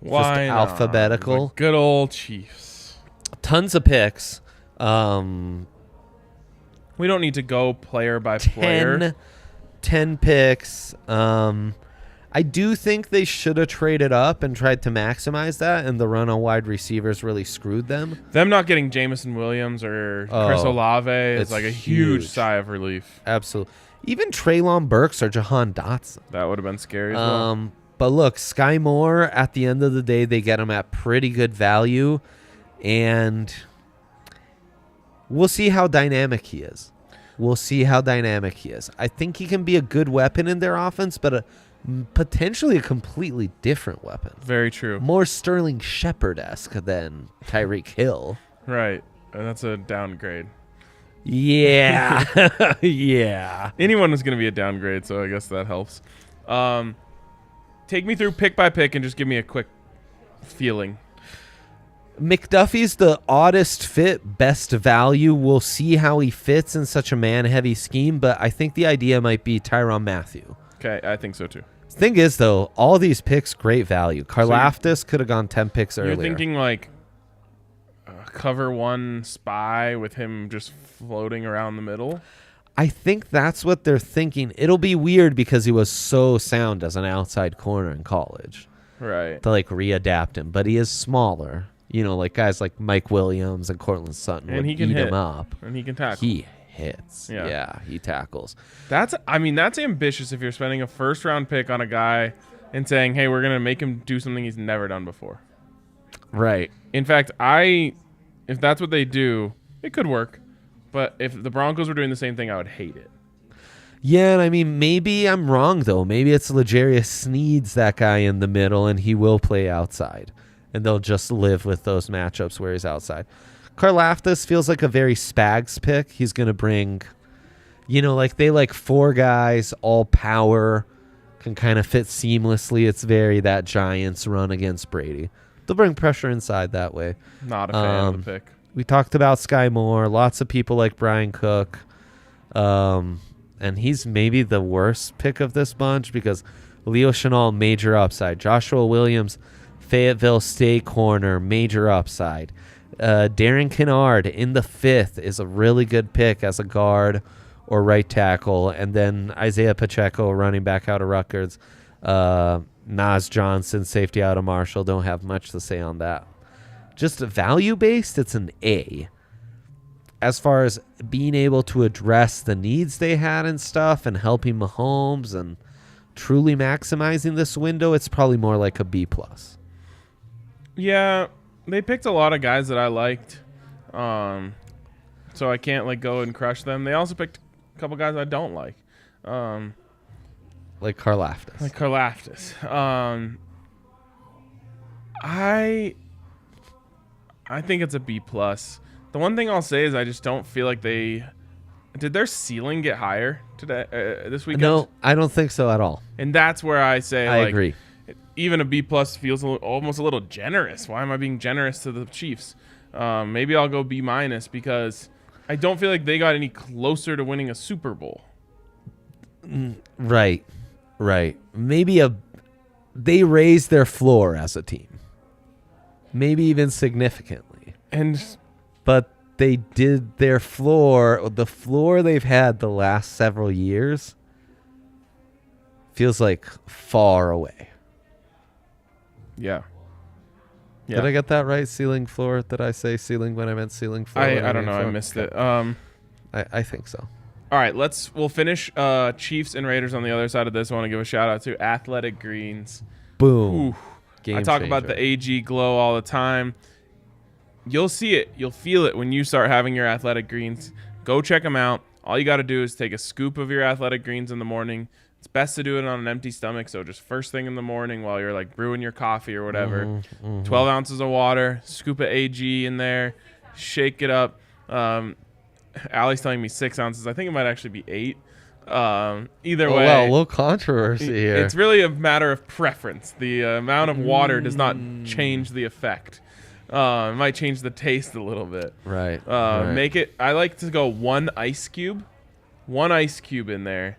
Why Just not? alphabetical. The good old Chiefs. Tons of picks. We don't need to go player by player. 10 picks. I do think they should have traded up and tried to maximize that, and the run on wide receivers really screwed them. Them not getting Jameson Williams or Chris Olave is it's like a huge huge. sigh of relief. Absolutely. Even Treylon Burks or Jahan Dotson. That would have been scary as well. But look, Sky Moore, at the end of the day, they get him at pretty good value, and we'll see how dynamic he is. I think he can be a good weapon in their offense, but potentially a completely different weapon. Very true. More Sterling Shepard-esque than Tyreek Hill. Right. That's a downgrade. Yeah. Yeah. Anyone was going to be a downgrade, so I guess that helps. Take me through pick by pick and just give me a quick feeling. McDuffie's the oddest fit, best value. We'll see how he fits in such a man-heavy scheme, but I think the idea might be Tyrann Mathieu. Okay, I think so too. Thing is, though, all these picks, great value. Karlaftis could have gone 10 picks earlier. You're thinking like cover one spy with him just floating around the middle? I think that's what they're thinking. It'll be weird because he was so sound as an outside corner in college. Right. To like readapt him, but he is smaller. Like guys like Mike Williams and Cortland Sutton And would he can eat hit. him up. And he can tackle. He hits. Yeah. Yeah, he tackles. That's ambitious if you're spending a first round pick on a guy and saying, hey, we're going to make him do something he's never done before. Right. In fact, if that's what they do, it could work. But if the Broncos were doing the same thing, I would hate it. Yeah, and I mean, maybe I'm wrong, though. Maybe it's L'Jarius Sneed's that guy in the middle, and he will play outside. And they'll just live with those matchups where he's outside. Karlaftis feels like a very Spags pick. He's going to bring, they like 4 guys, all power, can kind of fit seamlessly. It's very that Giants run against Brady. They'll bring pressure inside that way. Not a fan of the pick. We talked about Sky Moore. Lots of people like Brian Cook. And he's maybe the worst pick of this bunch because Leo Chenal, major upside. Joshua Williams, Fayetteville State corner, major upside. Darren Kennard in the 5th is a really good pick as a guard or right tackle. And then Isaiah Pacheco, running back out of Rutgers. Nas Johnson, safety out of Marshall. Don't have much to say on that. Just value-based, it's an A. As far as being able to address the needs they had and stuff and helping Mahomes and truly maximizing this window, it's probably more like a B+. Yeah, they picked a lot of guys that I liked. So I can't go and crush them. They also picked a couple guys I don't like. Like Karlaftis. Like Karlaftis. I think it's a B+. The one thing I'll say is I just don't feel like did their ceiling get higher today this weekend? No, I don't think so at all. And that's where I say I agree. Even a B+ feels almost a little generous. Why am I being generous to the Chiefs? Maybe I'll go B- because I don't feel like they got any closer to winning a Super Bowl. Right. Maybe they raised their floor as a team. Maybe even significantly. And But they did their floor. The floor they've had the last several years feels like far away. Yeah. Did I get that right? Ceiling floor? Did I say ceiling when I meant ceiling floor? I don't know. I missed it. I think so. All right, we'll finish Chiefs and Raiders on the other side of this. I want to give a shout out to Athletic Greens. Boom. Ooh. Game I talk about changer. the AG glow all the time. You'll see it. You'll feel it when you start having your Athletic Greens. Go check them out. All you got to do is take a scoop of your Athletic Greens in the morning. It's best to do it on an empty stomach, so just first thing in the morning while you're like brewing your coffee or whatever. 12 ounces of water, scoop of AG in there, shake it up. Allie's telling me 6 ounces. I think it might actually be 8. Either way. Well, a little controversy here. It's really a matter of preference. The amount of water does not change the effect. It might change the taste a little bit. Right. Make it. I like to go one ice cube in there,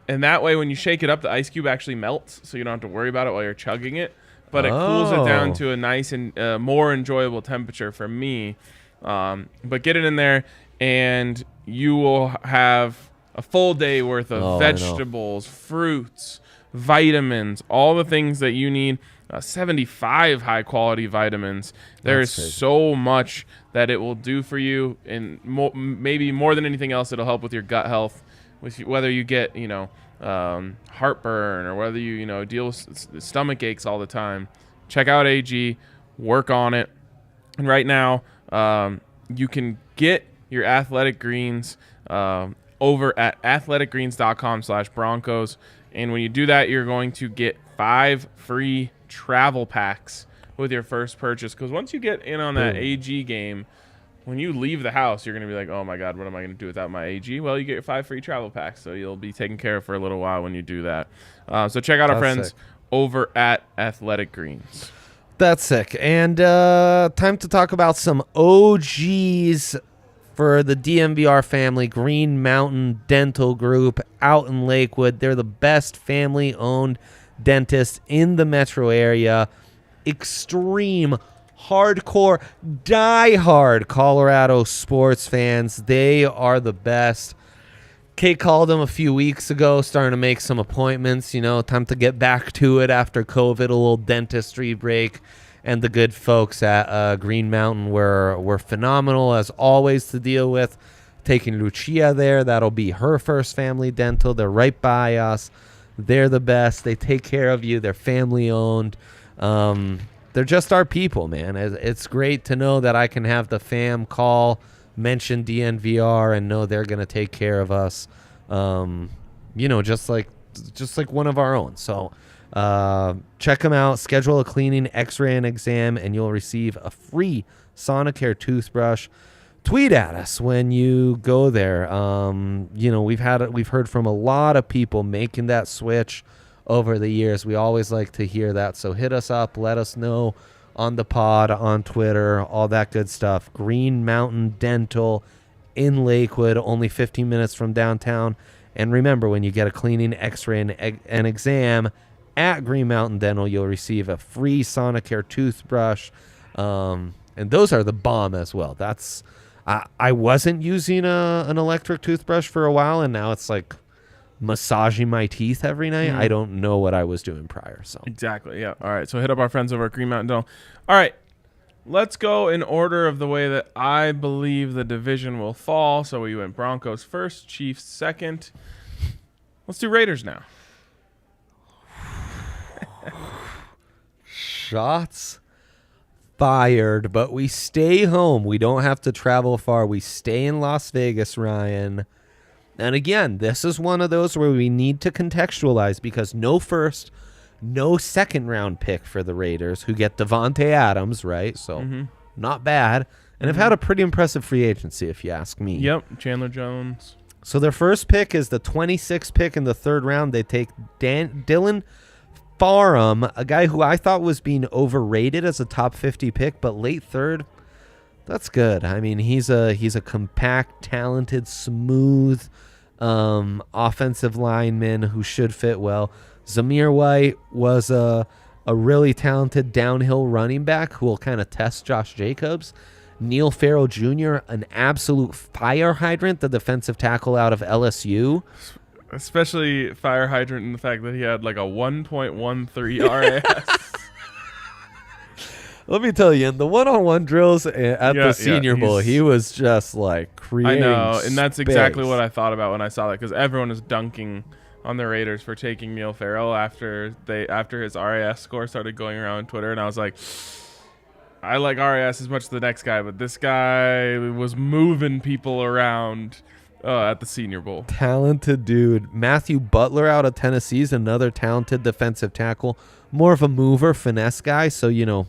and that way when you shake it up, the ice cube actually melts, so you don't have to worry about it while you're chugging it. But it cools it down to a nice and more enjoyable temperature for me. But get it in there, and you will have a full day worth of vegetables, fruits, vitamins, all the things that you need. 75 high-quality vitamins. There is so much that it will do for you, and maybe more than anything else, it'll help with your gut health, whether you get heartburn or whether you deal with stomach aches all the time. Check out AG, work on it, and right now you can get your Athletic Greens over at athleticgreens.com/Broncos, and when you do that, you're going to get 5 free travel packs with your first purchase, because once you get in on that AG game, when you leave the house, you're going to be like, oh my god, what am I going to do without my AG? Well, you get your 5 free travel packs, so you'll be taken care of for a little while when you do that. So check out our friends over at Athletic Greens. That's sick. And time to talk about some OGs for the DNVR family. Green Mountain Dental Group out in Lakewood. They're the best family-owned dentist in the metro area. Extreme, hardcore, die-hard Colorado sports fans. They are the best. Kate called him a few weeks ago, starting to make some appointments. Time to get back to it after COVID, a little dentistry break. And the good folks at Green Mountain were phenomenal, as always, to deal with. Taking Lucia there. That'll be her first family dental. They're right by us. They're the best. They take care of you. They're family-owned. They're just our people, man. It's great to know that I can have the fam call, mention DNVR, and know they're going to take care of us, just like one of our own. So check them out. Schedule a cleaning, x-ray, and exam, and you'll receive a free Sonicare toothbrush. Tweet at us when you go there. We've heard from a lot of people making that switch over the years. We always like to hear that. So hit us up, let us know on the pod, on Twitter, all that good stuff. Green Mountain Dental in Lakewood, only 15 minutes from downtown. And remember, when you get a cleaning, x-ray, and exam at Green Mountain Dental, you'll receive a free Sonicare toothbrush. And those are the bomb as well. I wasn't using an electric toothbrush for a while, and now it's like massaging my teeth every night. I don't know what I was doing prior. So Exactly, yeah. All right, so hit up our friends over at Green Mountain Dental. All right, let's go in order of the way that I believe the division will fall. So we went Broncos first, Chiefs second. Let's do Raiders now. shots fired, but we stay home. We don't have to travel far. We stay in Las Vegas, Ryan. And again, this is one of those where we need to contextualize, because no first, no second round pick for the Raiders, who get Devontae Adams, right? So not bad. And have had a pretty impressive free agency, if you ask me. Yep, Chandler Jones. So their first pick is the 26th pick in the third round. They take Dylan Farham, a guy who I thought was being overrated as a top 50 pick, but late third, that's good. I mean, he's a compact, talented, smooth offensive lineman who should fit well. Zamir White was a really talented downhill running back who will kind of test Josh Jacobs Neil Farrell Jr., an absolute fire hydrant, the defensive tackle out of LSU. Especially fire hydrant in the fact that he had like a 1.13 RAS. Let me tell you, in the one-on-one drills at the Senior Bowl, he's- he was just like creating I know, and that's exactly space. what I thought about when I saw that, because everyone was dunking on the Raiders for taking Neil Farrell after his RAS score started going around on Twitter, and I was like, I like RAS as much as the next guy, but this guy was moving people around at the Senior Bowl. Talented dude. Matthew Butler out of Tennessee is another talented defensive tackle. More of a mover, finesse guy, so, you know.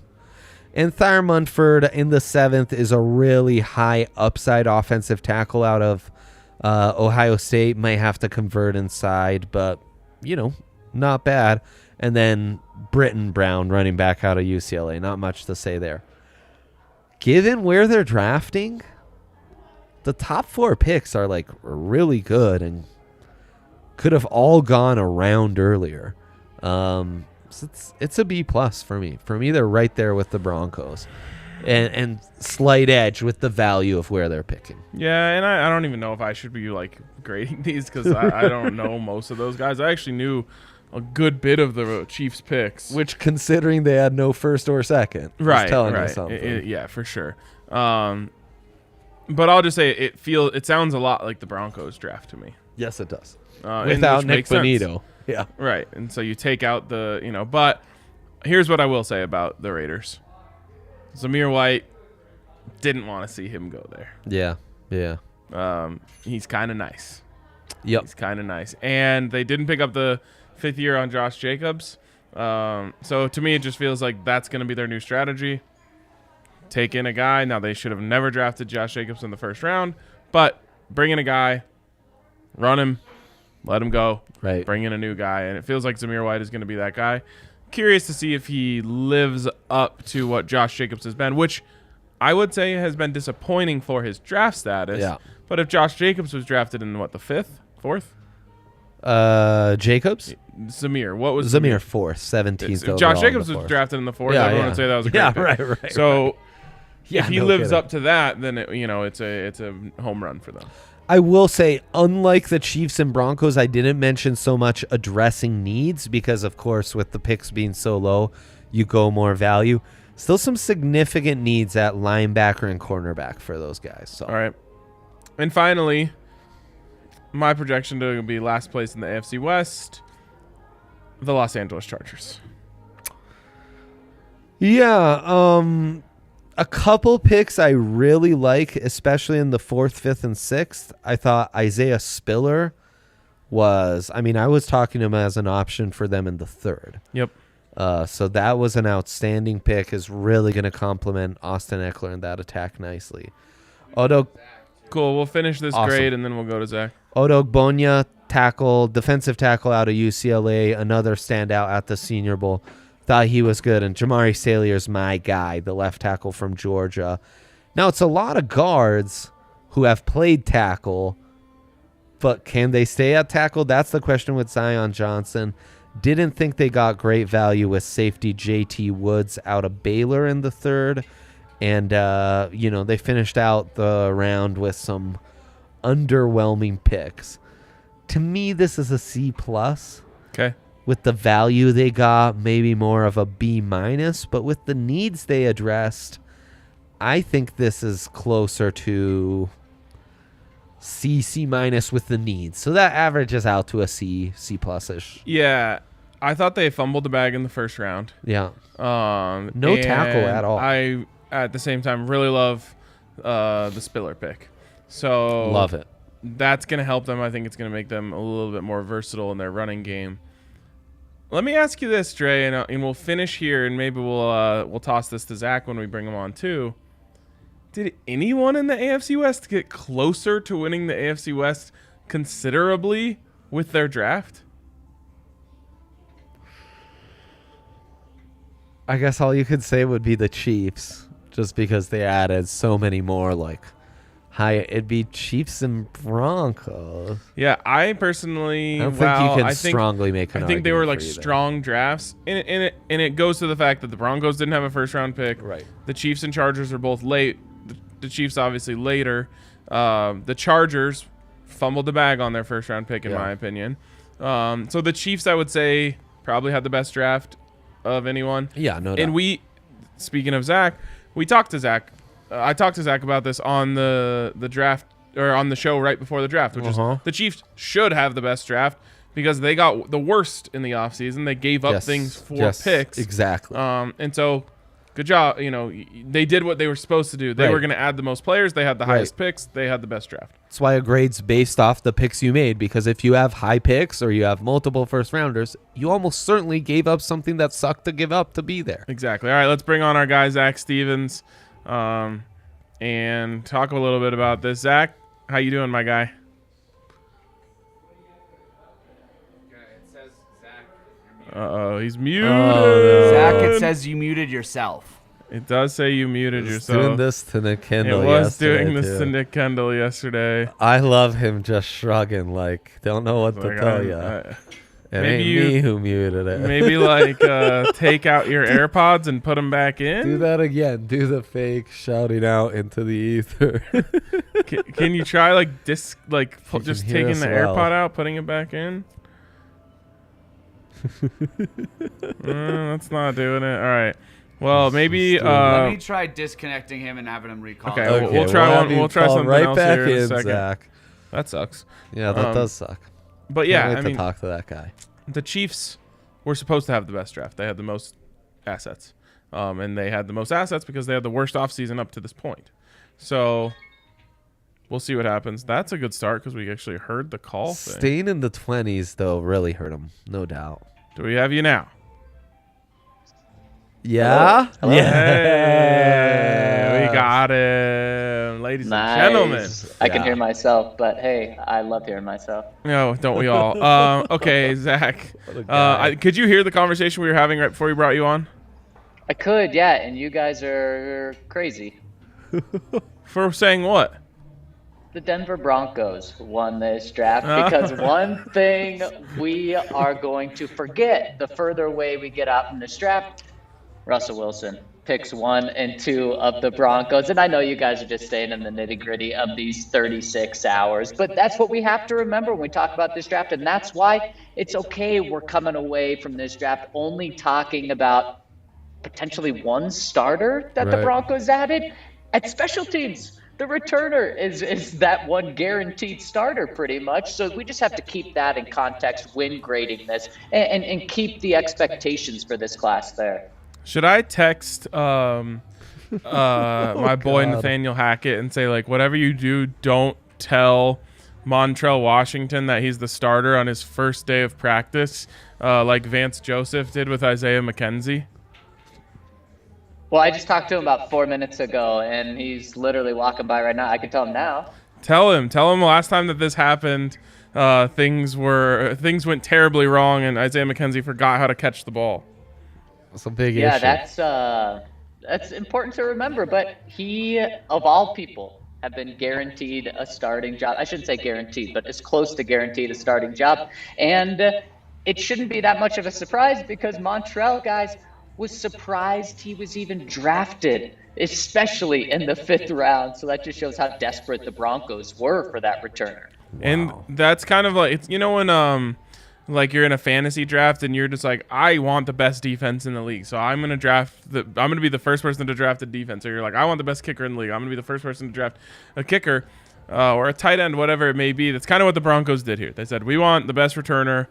And Thayer Munford in the 7th is a really high upside offensive tackle out of Ohio State. Might have to convert inside, but, you know, not bad. And then Britton Brown, running back out of UCLA. Not much to say there. Given where they're drafting, the top 4 picks are, like, really good and could have all gone around earlier. So it's a B+ for me. For me, they're right there with the Broncos. And slight edge with the value of where they're picking. Yeah, and I don't even know if I should be, like, grading these, because I don't know most of those guys. I actually knew a good bit of the Chiefs picks. Which, considering they had no first or second, is telling you something. Yeah, for sure. But I'll just say it sounds a lot like the Broncos draft to me. Yes, it does. Without Without Nik Bonitto. Yeah. Right, and so you take out but here's what I will say about the Raiders. Zamir White, didn't want to see him go there. Yeah. He's kind of nice. Yep. He's kind of nice. And they didn't pick up the 5th year on Josh Jacobs. So to me, it just feels like that's going to be their new strategy. Take in a guy. Now, they should have never drafted Josh Jacobs in the first round, but bring in a guy, run him, let him go, Right. bring in a new guy. And it feels like Zamir White is going to be that guy. Curious to see if he lives up to what Josh Jacobs has been, which I would say has been disappointing for his draft status. Yeah. But if Josh Jacobs was drafted in, the 5th, 4th? Jacobs? Zamir. What was Zamir 4th, 17th. If Josh overall Jacobs in the was 4th. drafted in the 4th, Yeah, everyone yeah. would say that was a great pick. Right. So Yeah, if he no lives kidding. up to that, then it's a home run for them. I will say, unlike the Chiefs and Broncos, I didn't mention so much addressing needs because, of course, with the picks being so low, you go more value. Still some significant needs at linebacker and cornerback for those guys. So. All right. And finally, my projection to be last place in the AFC West, the Los Angeles Chargers. Yeah, a couple picks I really like, especially in the 4th, 5th, and 6th. I thought Isaiah Spiller was, I was talking to him as an option for them in the 3rd. Yep. So that was an outstanding pick, is really going to complement Austin Eckler in that attack nicely. Cool. We'll finish this Awesome. grade, and then we'll go to Zach. Odogbonya, defensive tackle out of UCLA, another standout at the Senior Bowl. Thought he was good. And Jamari Salier's my guy, the left tackle from Georgia. Now, it's a lot of guards who have played tackle, but can they stay at tackle? That's the question with Zion Johnson. Didn't think they got great value with safety JT Woods out of Baylor in the 3rd. And, they finished out the round with some underwhelming picks. To me, this is a C+. Okay. With the value they got, maybe more of a B-, but with the needs they addressed, I think this is closer to C+, with the needs. So that averages out to a C+, C+-ish. Yeah. I thought they fumbled the bag in the first round. Yeah. No tackle at all. I, at the same time, really love the Spiller pick. So Love it. That's going to help them. I think it's going to make them a little bit more versatile in their running game. Let me ask you this, Dre, and we'll finish here, and maybe we'll toss this to Zach when we bring him on too. Did anyone in the AFC West get closer to winning the AFC West considerably with their draft? I guess all you could say would be the Chiefs, just because they added so many more, it'd be Chiefs and Broncos. Yeah, I personally, I don't think you can strongly make an I think they were argument for either. strong drafts, and it goes to the fact that the Broncos didn't have a first round pick. Right. The Chiefs and Chargers are both late. the Chiefs obviously later. The Chargers fumbled the bag on their first round pick, in my opinion. So the Chiefs, I would say, probably had the best draft of anyone. Yeah, no doubt. And speaking of Zach, we talked to Zach. I talked to Zach about this on the draft, or on the show right before the draft, which is the Chiefs should have the best draft because they got the worst in the offseason. They gave up things for picks. Exactly. And so, good job. They did what they were supposed to do. They were going to add the most players. They had the highest picks. They had the best draft. That's why a grade's based off the picks you made, because if you have high picks or you have multiple first rounders, you almost certainly gave up something that sucked to give up to be there. Exactly. All right, let's bring on our guy, Zac Stevens, and talk a little bit about this. Zach, how you doing, my guy? Uh-oh, he's muted. Oh, no. Zach, it says you muted yourself. It does say you muted yourself. Doing this to Nick Kendall. It was doing this to Nick Kendall yesterday. I love him just shrugging, like, don't know what to tell you. It ain't me who muted it. Maybe take out your AirPods and put them back in. Do that again. Do the fake shouting out into the ether. Can you try just taking the well. AirPod out, putting it back in? That's not doing it. All right. Well, maybe. Let me try disconnecting him and having him recall. Okay, we'll try one. We'll try something right else back here in a in, second. Zach. That sucks. Yeah, that does suck. But yeah, Can't wait to talk to that guy. The Chiefs were supposed to have the best draft. They had the most assets, and they had the most assets because they had the worst offseason up to this point. So we'll see what happens. That's a good start because we actually heard the call thing. Staying in the 20s, though, really hurt him, no doubt. Do we have you now? Yeah? Hello? Yeah. Hey, we got him, ladies and gentlemen. I can hear myself, but hey, I love hearing myself. No, don't we all? Okay, Zach. Could you hear the conversation we were having right before we brought you on? I could, yeah, and you guys are crazy. For saying what? The Denver Broncos won this draft because one thing we are going to forget the further away we get out from this draft, Russell Wilson picks 1 and 2 of the Broncos. And I know you guys are just staying in the nitty-gritty of these 36 hours, but that's what we have to remember when we talk about this draft. And that's why it's okay we're coming away from this draft only talking about potentially one starter that the Broncos added at special teams. The returner is that one guaranteed starter pretty much. So we just have to keep that in context when grading this and keep the expectations for this class there. Should I text my boy Nathaniel Hackett and say, whatever you do, don't tell Montrell Washington that he's the starter on his first day of practice, like Vance Joseph did with Isaiah McKenzie? Well, I just talked to him about 4 minutes ago, and he's literally walking by right now. I can tell him now. Tell him last time that this happened, things went terribly wrong, and Isaiah McKenzie forgot how to catch the ball. That's a big issue. Yeah, that's important to remember. But he, of all people, have been guaranteed a starting job. I shouldn't say guaranteed, but as close to guaranteed a starting job. And it shouldn't be that much of a surprise because Montrell, guys, was surprised he was even drafted, especially in the 5th round. So that just shows how desperate the Broncos were for that returner. Wow. And that's kind of when you're in a fantasy draft and you're just like, I want the best defense in the league, so I'm gonna be the first person to draft a defense. Or you're like, I want the best kicker in the league, I'm gonna be the first person to draft a kicker or a tight end, whatever it may be. That's kind of what the Broncos did here. They said, we want the best returner,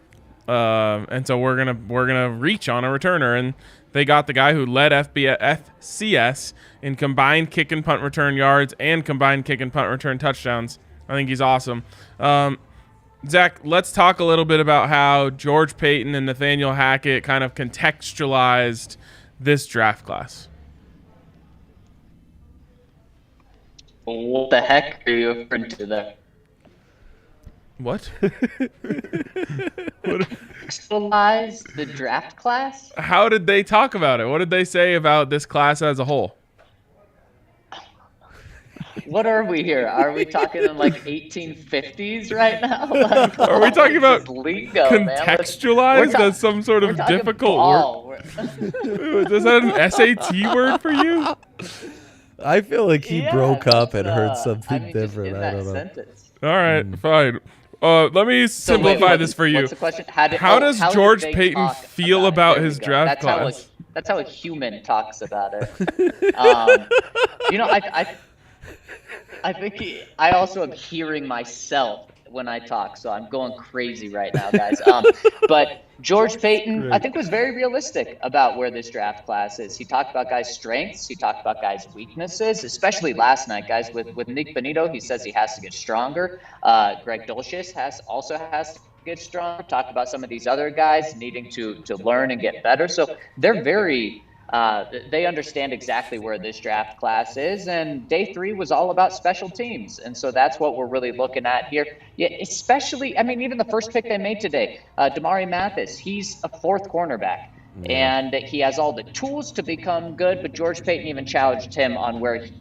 and so we're gonna reach on a returner, and they got the guy who led FCS in combined kick and punt return yards and combined kick and punt return touchdowns. I think he's awesome. Zach, let's talk a little bit about how George Paton and Nathaniel Hackett kind of contextualized this draft class. What the heck are you referring to there? What? Contextualize the draft class? How did they talk about it? What did they say about this class as a whole? What are we here? Are we talking in 1850s right now? Are we talking about lingo, contextualized as some sort of difficult word? Is that an SAT word for you? I feel like he Yeah, broke up and just, heard something just different. in I that don't know. sentence. All right, fine. Let me So simplify wait, this for you. What's the question? How does did George they Payton talk feel it? about There we his go. draft class? That's how a human talks about it. I think I also am hearing myself when I talk, so I'm going crazy right now, guys. But George Payton, I think, was very realistic about where this draft class is. He talked about guys' strengths. He talked about guys' weaknesses, especially last night, guys. With Nik Bonitto, he says he has to get stronger. Greg Dulcich also has to get stronger. Talked about some of these other guys needing to learn and get better. So they're very they understand exactly where this draft class is, and day 3 was all about special teams, and so that's what we're really looking at here. Yeah, especially, I mean, even the first pick they made today, Damarri Mathis, he's a 4th cornerback, and he has all the tools to become good, but George Payton even challenged him on where he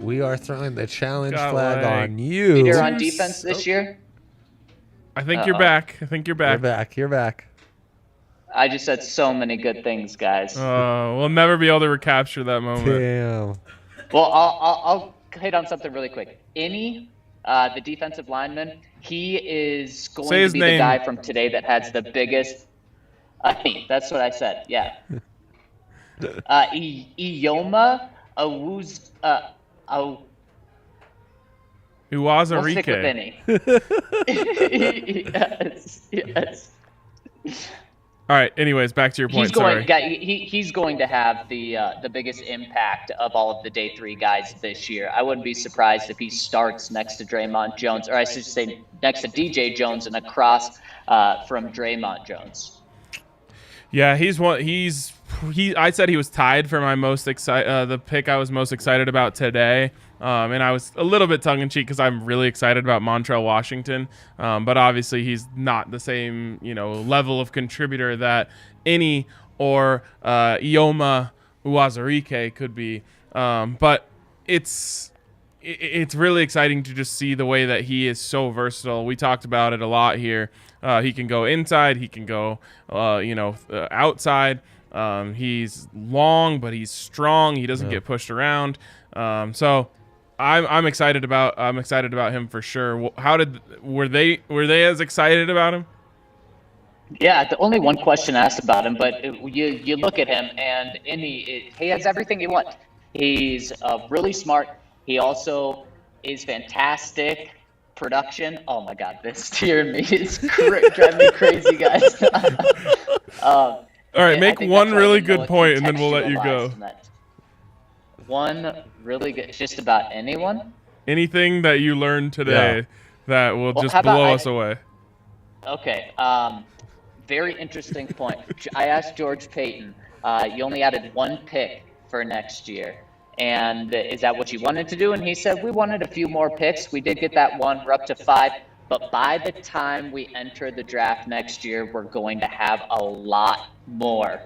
We are throwing the challenge Got flag like on you. leader on defense this year. I think you're back. I think you're You're back. back. You're back. I just said so many good things, guys. We'll never be able to recapture that moment. Damn. Well, I'll hit on something really quick. The defensive lineman, he is going Say to his be name. the guy from today that has the biggest. That's what I said. Yeah. Eyioma We'll stick with Uwazurike. any. Yes. All right. Anyways, back to your point. He's going to have the biggest impact of all of the day 3 guys this year. I wouldn't be surprised if he starts next to Draymond Jones, or I should say next to DJ Jones and across from Draymond Jones. Yeah, he's one. I said he was tied for my most the pick I was most excited about today. And I was a little bit tongue-in-cheek because I'm really excited about Montrell Washington. But obviously he's not the same, level of contributor that any or Eyioma Uwazurike could be. But it's really exciting to just see the way that he is so versatile. We talked about it a lot here. He can go inside. He can go, outside. He's long, but he's strong. He doesn't get pushed around. So I'm excited about him for sure. Were they as excited about him? Yeah, the only one question asked about him, but you look at him and he has everything you want. He's really smart. He also is fantastic. Production. Oh my God, this tear in me is driving me crazy, guys. All right, make one really good point, and then we'll let you go. One really good, just about anyone. Anything that you learned today that will just blow us away. Okay. Very interesting point. I asked George Payton. You only added 1 pick for next year. And is that what you wanted to do? And he said, we wanted a few more picks. We did get that 1. We're up to 5. But by the time we enter the draft next year, we're going to have a lot more.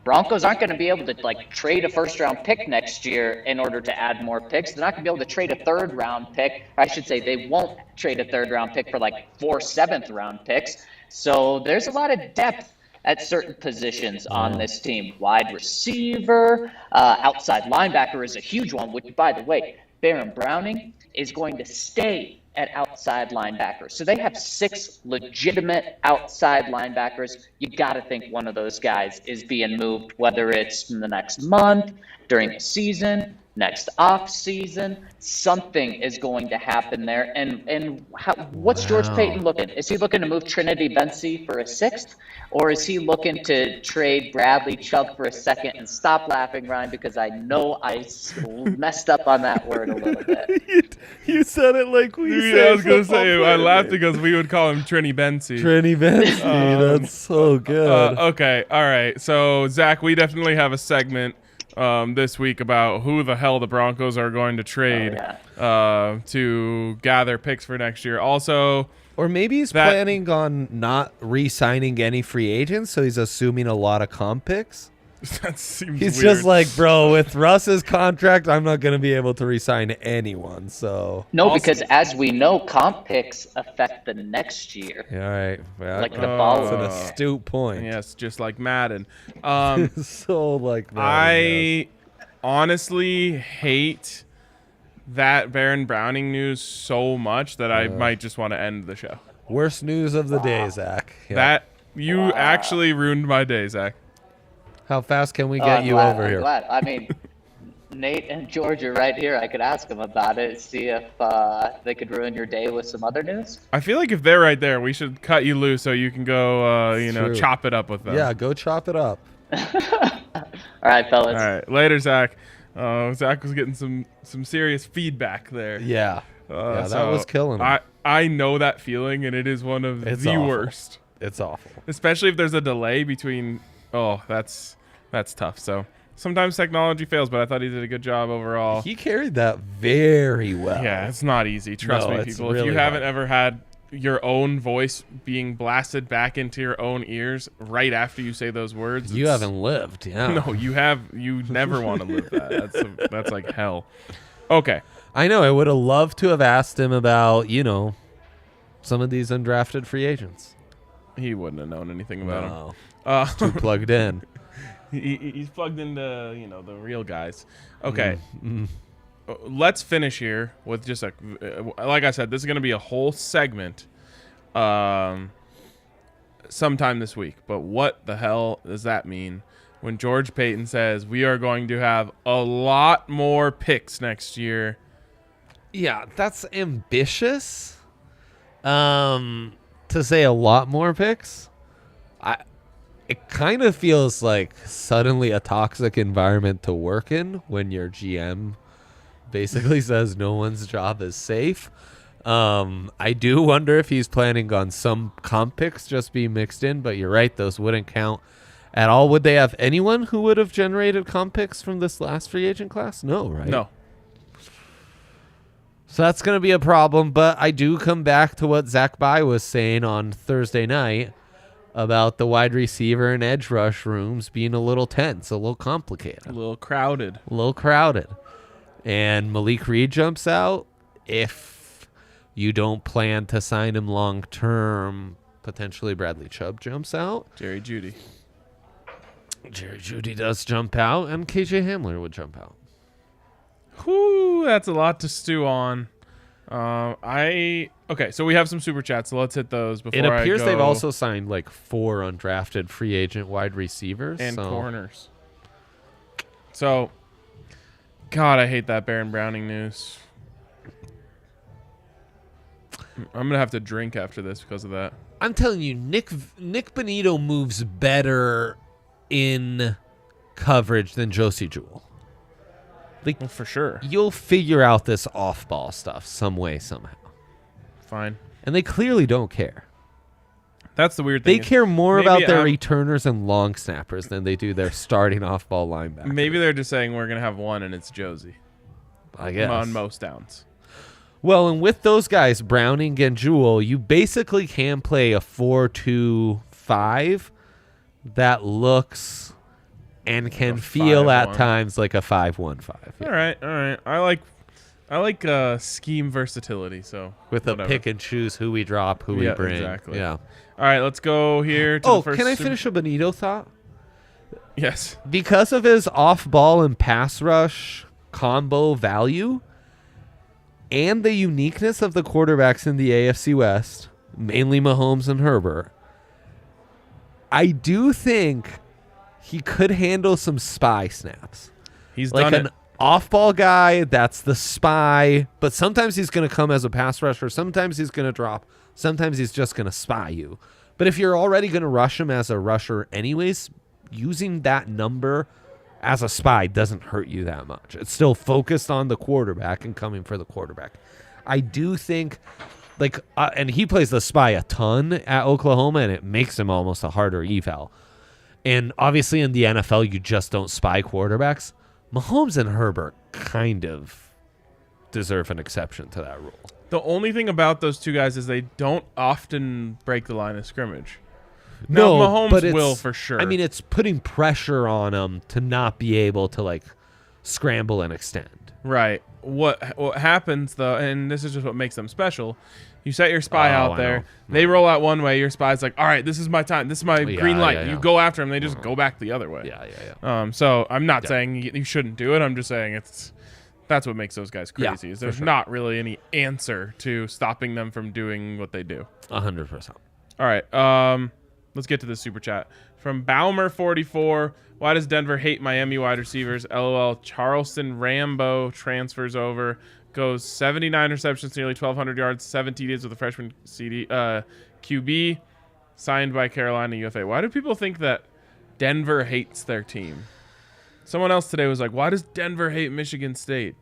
Broncos aren't going to be able to trade a first-round pick next year in order to add more picks. They're not going to be able to trade a third-round pick. I should say they won't trade a third-round pick for 4 seventh-round picks. So there's a lot of depth at certain positions on this team. Wide receiver, outside linebacker is a huge one, which, by the way, Baron Browning is going to stay at outside linebacker. So they have 6 legitimate outside linebackers. You got to think one of those guys is being moved, whether it's in the next month, during the season, next off season. Something is going to happen there. And what's George Payton looking? Is he looking to move Trinity Bency for a 6th? Or is he looking to trade Bradley Chubb for a 2nd? And stop laughing, Ryan, because I know I messed up on that word a little bit. You said it like we Dude, said. I was going to say, I laughed because we would call him Trini Bency. Trini Bency. That's so good. Okay, all right. So, Zach, we definitely have a segment this week about who the hell the Broncos are going to trade to gather picks for next year. Also, or maybe he's planning on not re-signing any free agents, so he's assuming a lot of comp picks. That seems He's weird. just like, bro, with Russ's contract, I'm not going to be able to re-sign anyone. So, No, because as we know, comp picks affect the next year. yeah, all right. Well, Like the that's following. an astute point. Yes, just like Madden. So like that. I honestly hate that Baron Browning news so much that I might just want to end the show. Worst news of the day, Zach. Yeah. That you actually ruined my day, Zach. How fast can we Oh, get I'm you glad, over I'm here? glad. I mean, Nate and George are right here. I could ask them about it, see if they could ruin your day with some other news. I feel like if they're right there, we should cut you loose so you can go, True. chop it up with them. Yeah, go chop it up. All right, fellas. All right, later, Zach. Zach was getting some serious feedback there. Yeah. That was killing him. I know that feeling, and it is one of It's the awful. worst. It's awful. Especially if there's a delay between. Oh, that's tough. So sometimes technology fails, but I thought he did a good job overall. He carried that very well. Yeah, it's not easy. Trust No, me, it's people. If really you haven't hard. ever had your own voice being blasted back into your own ears right after you say those words, You haven't lived. Yeah. No, you have. You never want to live that. That's like hell. Okay. I know. I would have loved to have asked him about, some of these undrafted free agents. He wouldn't have known anything about No. him. Too plugged in. He's plugged into the real guys. Okay. Let's finish here with just like I said, this is going to be a whole segment sometime this week. But what the hell does that mean when George Payton says we are going to have a lot more picks next year? Yeah, that's ambitious. To say a lot more picks. It kind of feels like suddenly a toxic environment to work in when your GM basically says no one's job is safe. I do wonder if he's planning on some comp picks just be mixed in, but you're right, those wouldn't count at all. Would they have anyone who would have generated comp picks from this last free agent class? No, right? No. So that's going to be a problem, but I do come back to what Zach Bai was saying on Thursday night about the wide receiver and edge rush rooms being a little tense, a little complicated, A little crowded. And Malik Reed jumps out. If you don't plan to sign him long term, potentially Bradley Chubb jumps out. Jerry Jeudy does jump out, and KJ Hamler would jump out. Whew, that's a lot to stew on. Okay, so we have some super chats, so let's hit those before It appears I go. they've also signed like 4 undrafted free agent wide receivers and so. corners. So, God, I hate that Baron Browning news. I'm gonna have to drink after this because of that. I'm telling you, Nik Bonitto moves better in coverage than Josie Jewell. Like, Well, for sure. you'll figure out this off-ball stuff some way, somehow. Fine. And they clearly don't care. That's the weird They thing. care more maybe about their I'm- returners and long snappers than they do their starting off-ball linebacker. Maybe they're just saying we're gonna have one, and it's Josie I guess. on most downs. Well, and with those guys, Browning and Jewell, you basically can play a 4-2-5 that looks and can a feel at 5-1. times like a 5-1-5. All right. I like scheme versatility. So With whatever. a pick and choose who we drop, who we Yeah, bring. exactly. Yeah. All right, let's go here to Oh, the first. can I finish a Bonitto thought? Yes. Because of his off-ball and pass rush combo value and the uniqueness of the quarterbacks in the AFC West, mainly Mahomes and Herbert, I do think he could handle some spy snaps. He's Like done an it. off-ball guy that's the spy, but sometimes he's going to come as a pass rusher, sometimes he's going to drop, sometimes he's just going to spy you. But if you're already going to rush him as a rusher anyways, using that number as a spy doesn't hurt you that much. It's still focused on the quarterback and coming for the quarterback. I do think, and he plays the spy a ton at Oklahoma, and it makes him almost a harder eval. And obviously in the NFL, you just don't spy quarterbacks. Mahomes and Herbert kind of deserve an exception to that rule. The only thing about those two guys is they don't often break the line of scrimmage. No, No, Mahomes but it's, will for sure. I mean, it's putting pressure on him to not be able to like scramble and extend. Right. What happens though, and this is just what makes them special. You set your spy Oh, out I there. know. They roll out one way. Your spy's like, all right, this is my time. This is my green light. yeah. You go after them. They just go back the other way. Yeah. So I'm not saying you shouldn't do it. I'm just saying that's what makes those guys crazy. Is there's not really any answer to stopping them from doing what they do. 100%. All right. Let's get to the super chat from Baumer44. Why does Denver hate Miami wide receivers? LOL. Charleston Rambo transfers over. Goes 79 receptions, nearly 1,200 yards, 7 TDs with a freshman QB, signed by Carolina UFA. Why do people think that Denver hates their team? Someone else today was like, why does Denver hate Michigan State?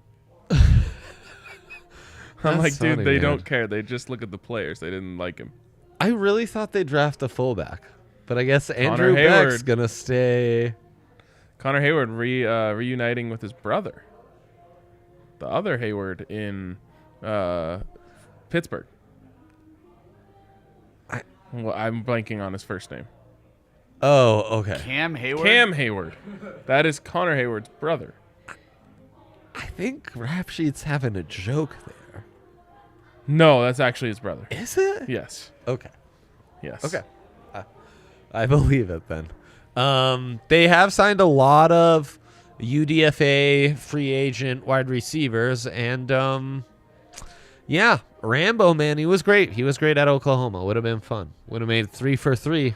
I'm like, dude, they don't care. They just look at the players. They didn't like him. I really thought they'd draft a fullback, but I guess Connor Andrew Hayward. Beck's going to stay. Connor Hayward reuniting with his brother. The other Hayward in Pittsburgh. I'm blanking on his first name. Oh, okay. Cam Hayward. Cam Hayward. That is Connor Hayward's brother. I think Rap Sheet's having a joke there. No, that's actually his brother. Is it? Yes. Okay. Yes. Okay. I believe it then. They have signed a lot of UDFA free agent wide receivers, and Rambo, man, he was great. He was great at Oklahoma. Would have been fun. Would have made 3 for 3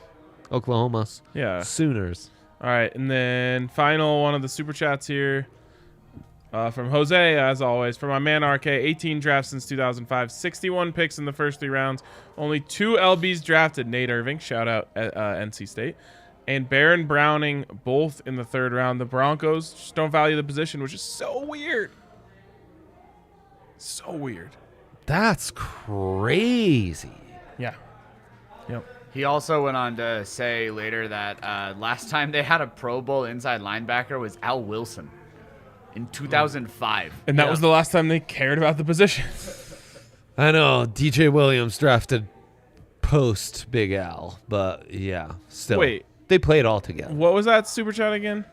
Oklahoma's Sooners. All right, and then final one of the super chats here from Jose, as always. For my man RK, 18 drafts since 2005, 61 picks in the first 3 rounds. Only 2 LBs drafted. Nate Irving, shout out NC State. And Baron Browning, both in the 3rd round. The Broncos just don't value the position, which is so weird. So weird. That's crazy. Yeah. Yep. He also went on to say later that last time they had a Pro Bowl inside linebacker was Al Wilson in 2005. And that was the last time they cared about the position. I know. DJ Williams drafted post Big Al, but yeah, still. Wait. They played all together. What was that super chat again?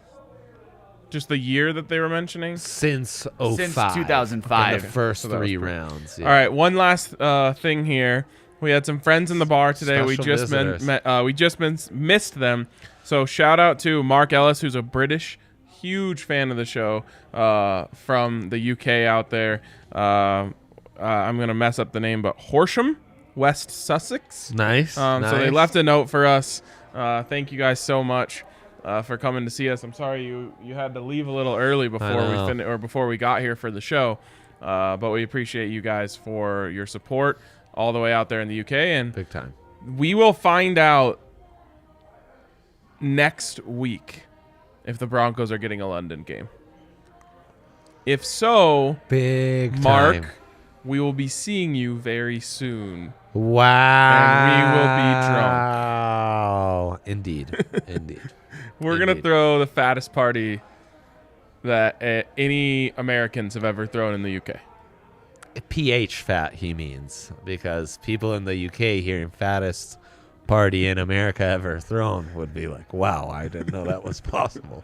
Just the year that they were mentioning? Since 05. Since 2005. In the first So that was 3 pretty- rounds. All right, one last thing here. We had some friends in the bar today. Special We just visitors. missed them. So shout out to Mark Ellis, who's a British huge fan of the show from the UK out there. I'm gonna mess up the name, but Horsham, West Sussex. Nice. So they left a note for us. Thank you guys so much for coming to see us. I'm sorry you had to leave a little early before we got here for the show, but we appreciate you guys for your support all the way out there in the UK, and Big time. we will find out next week if the Broncos are getting a London game. If so, Big Mark, time. we will be seeing you very soon. Wow. And we will be drunk. Indeed. Indeed. We're going to Indeed. throw the fattest party that any Americans have ever thrown in the UK. PH fat, he means, because people in the UK hearing fattest party in America ever thrown would be like, wow, I didn't know that was possible.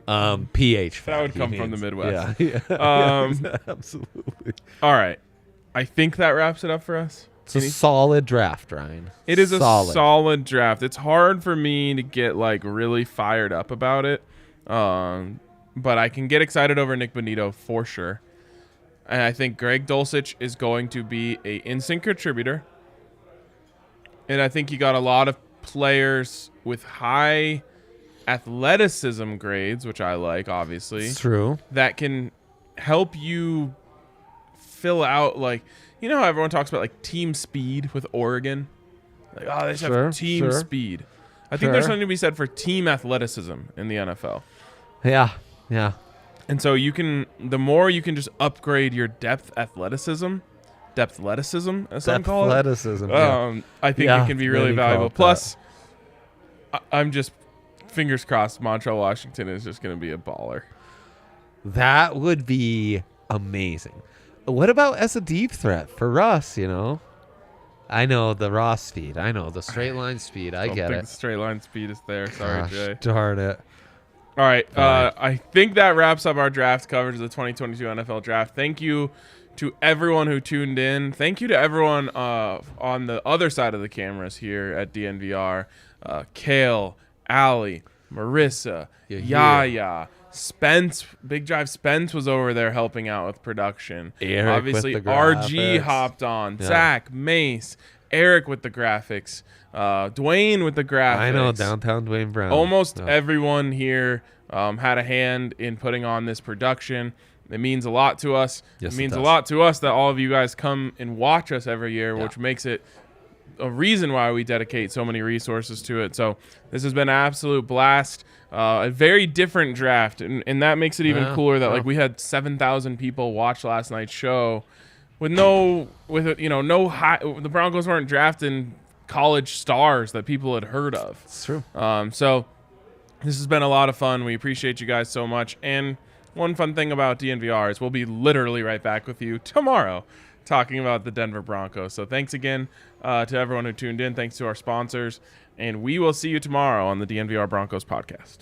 PH fat. That would he come from the means. Midwest. Yeah. Absolutely. All right. I think that wraps it up for us. It's a solid draft, Ryan. It is a solid draft. It's hard for me to get like really fired up about it, but I can get excited over Nik Bonitto for sure. And I think Greg Dulcich is going to be a instant contributor. And I think you got a lot of players with high athleticism grades, which I like, obviously. It's true. That can help you fill out, like, you know how everyone talks about like team speed with Oregon? Like, oh, they just have team speed. I think there's something to be said for team athleticism in the NFL. Yeah. Yeah. And so the more you can just upgrade your depth-athleticism, as some call it. Athleticism. Yeah. I think it can be really valuable. Plus, I'm just fingers crossed Montrell Washington is just going to be a baller. That would be amazing. What about as a deep threat for us, you know? I know the raw speed. I know the straight line speed. I don't get think it. the straight line speed is there. Sorry, Gosh, Jay. darn it. All right. Fine. I think that wraps up our draft coverage of the 2022 NFL Draft. Thank you to everyone who tuned in. Thank you to everyone on the other side of the cameras here at DNVR. Kale, Allie, Marissa, Yaya, Spence. Big Drive Spence was over there helping out with production. Eric Obviously, with the RG graphics. hopped on. Yeah. Zach, Mace, Eric with the graphics. Dwayne with the graphics. I know, downtown Dwayne Brown. Almost Yeah. everyone here had a hand in putting on this production. It means a lot to us. Yes, It it means a does. lot to us that all of you guys come and watch us every year, which makes it a reason why we dedicate so many resources to it. So this has been an absolute blast. A very different draft, and that makes it even cooler that like we had 7,000 people watch last night's show with no high. The Broncos weren't drafting college stars that people had heard of. It's true. So this has been a lot of fun. We appreciate you guys so much. And one fun thing about DNVR is we'll be literally right back with you tomorrow talking about the Denver Broncos. So thanks again to everyone who tuned in. Thanks to our sponsors. And we will see you tomorrow on the DNVR Broncos podcast.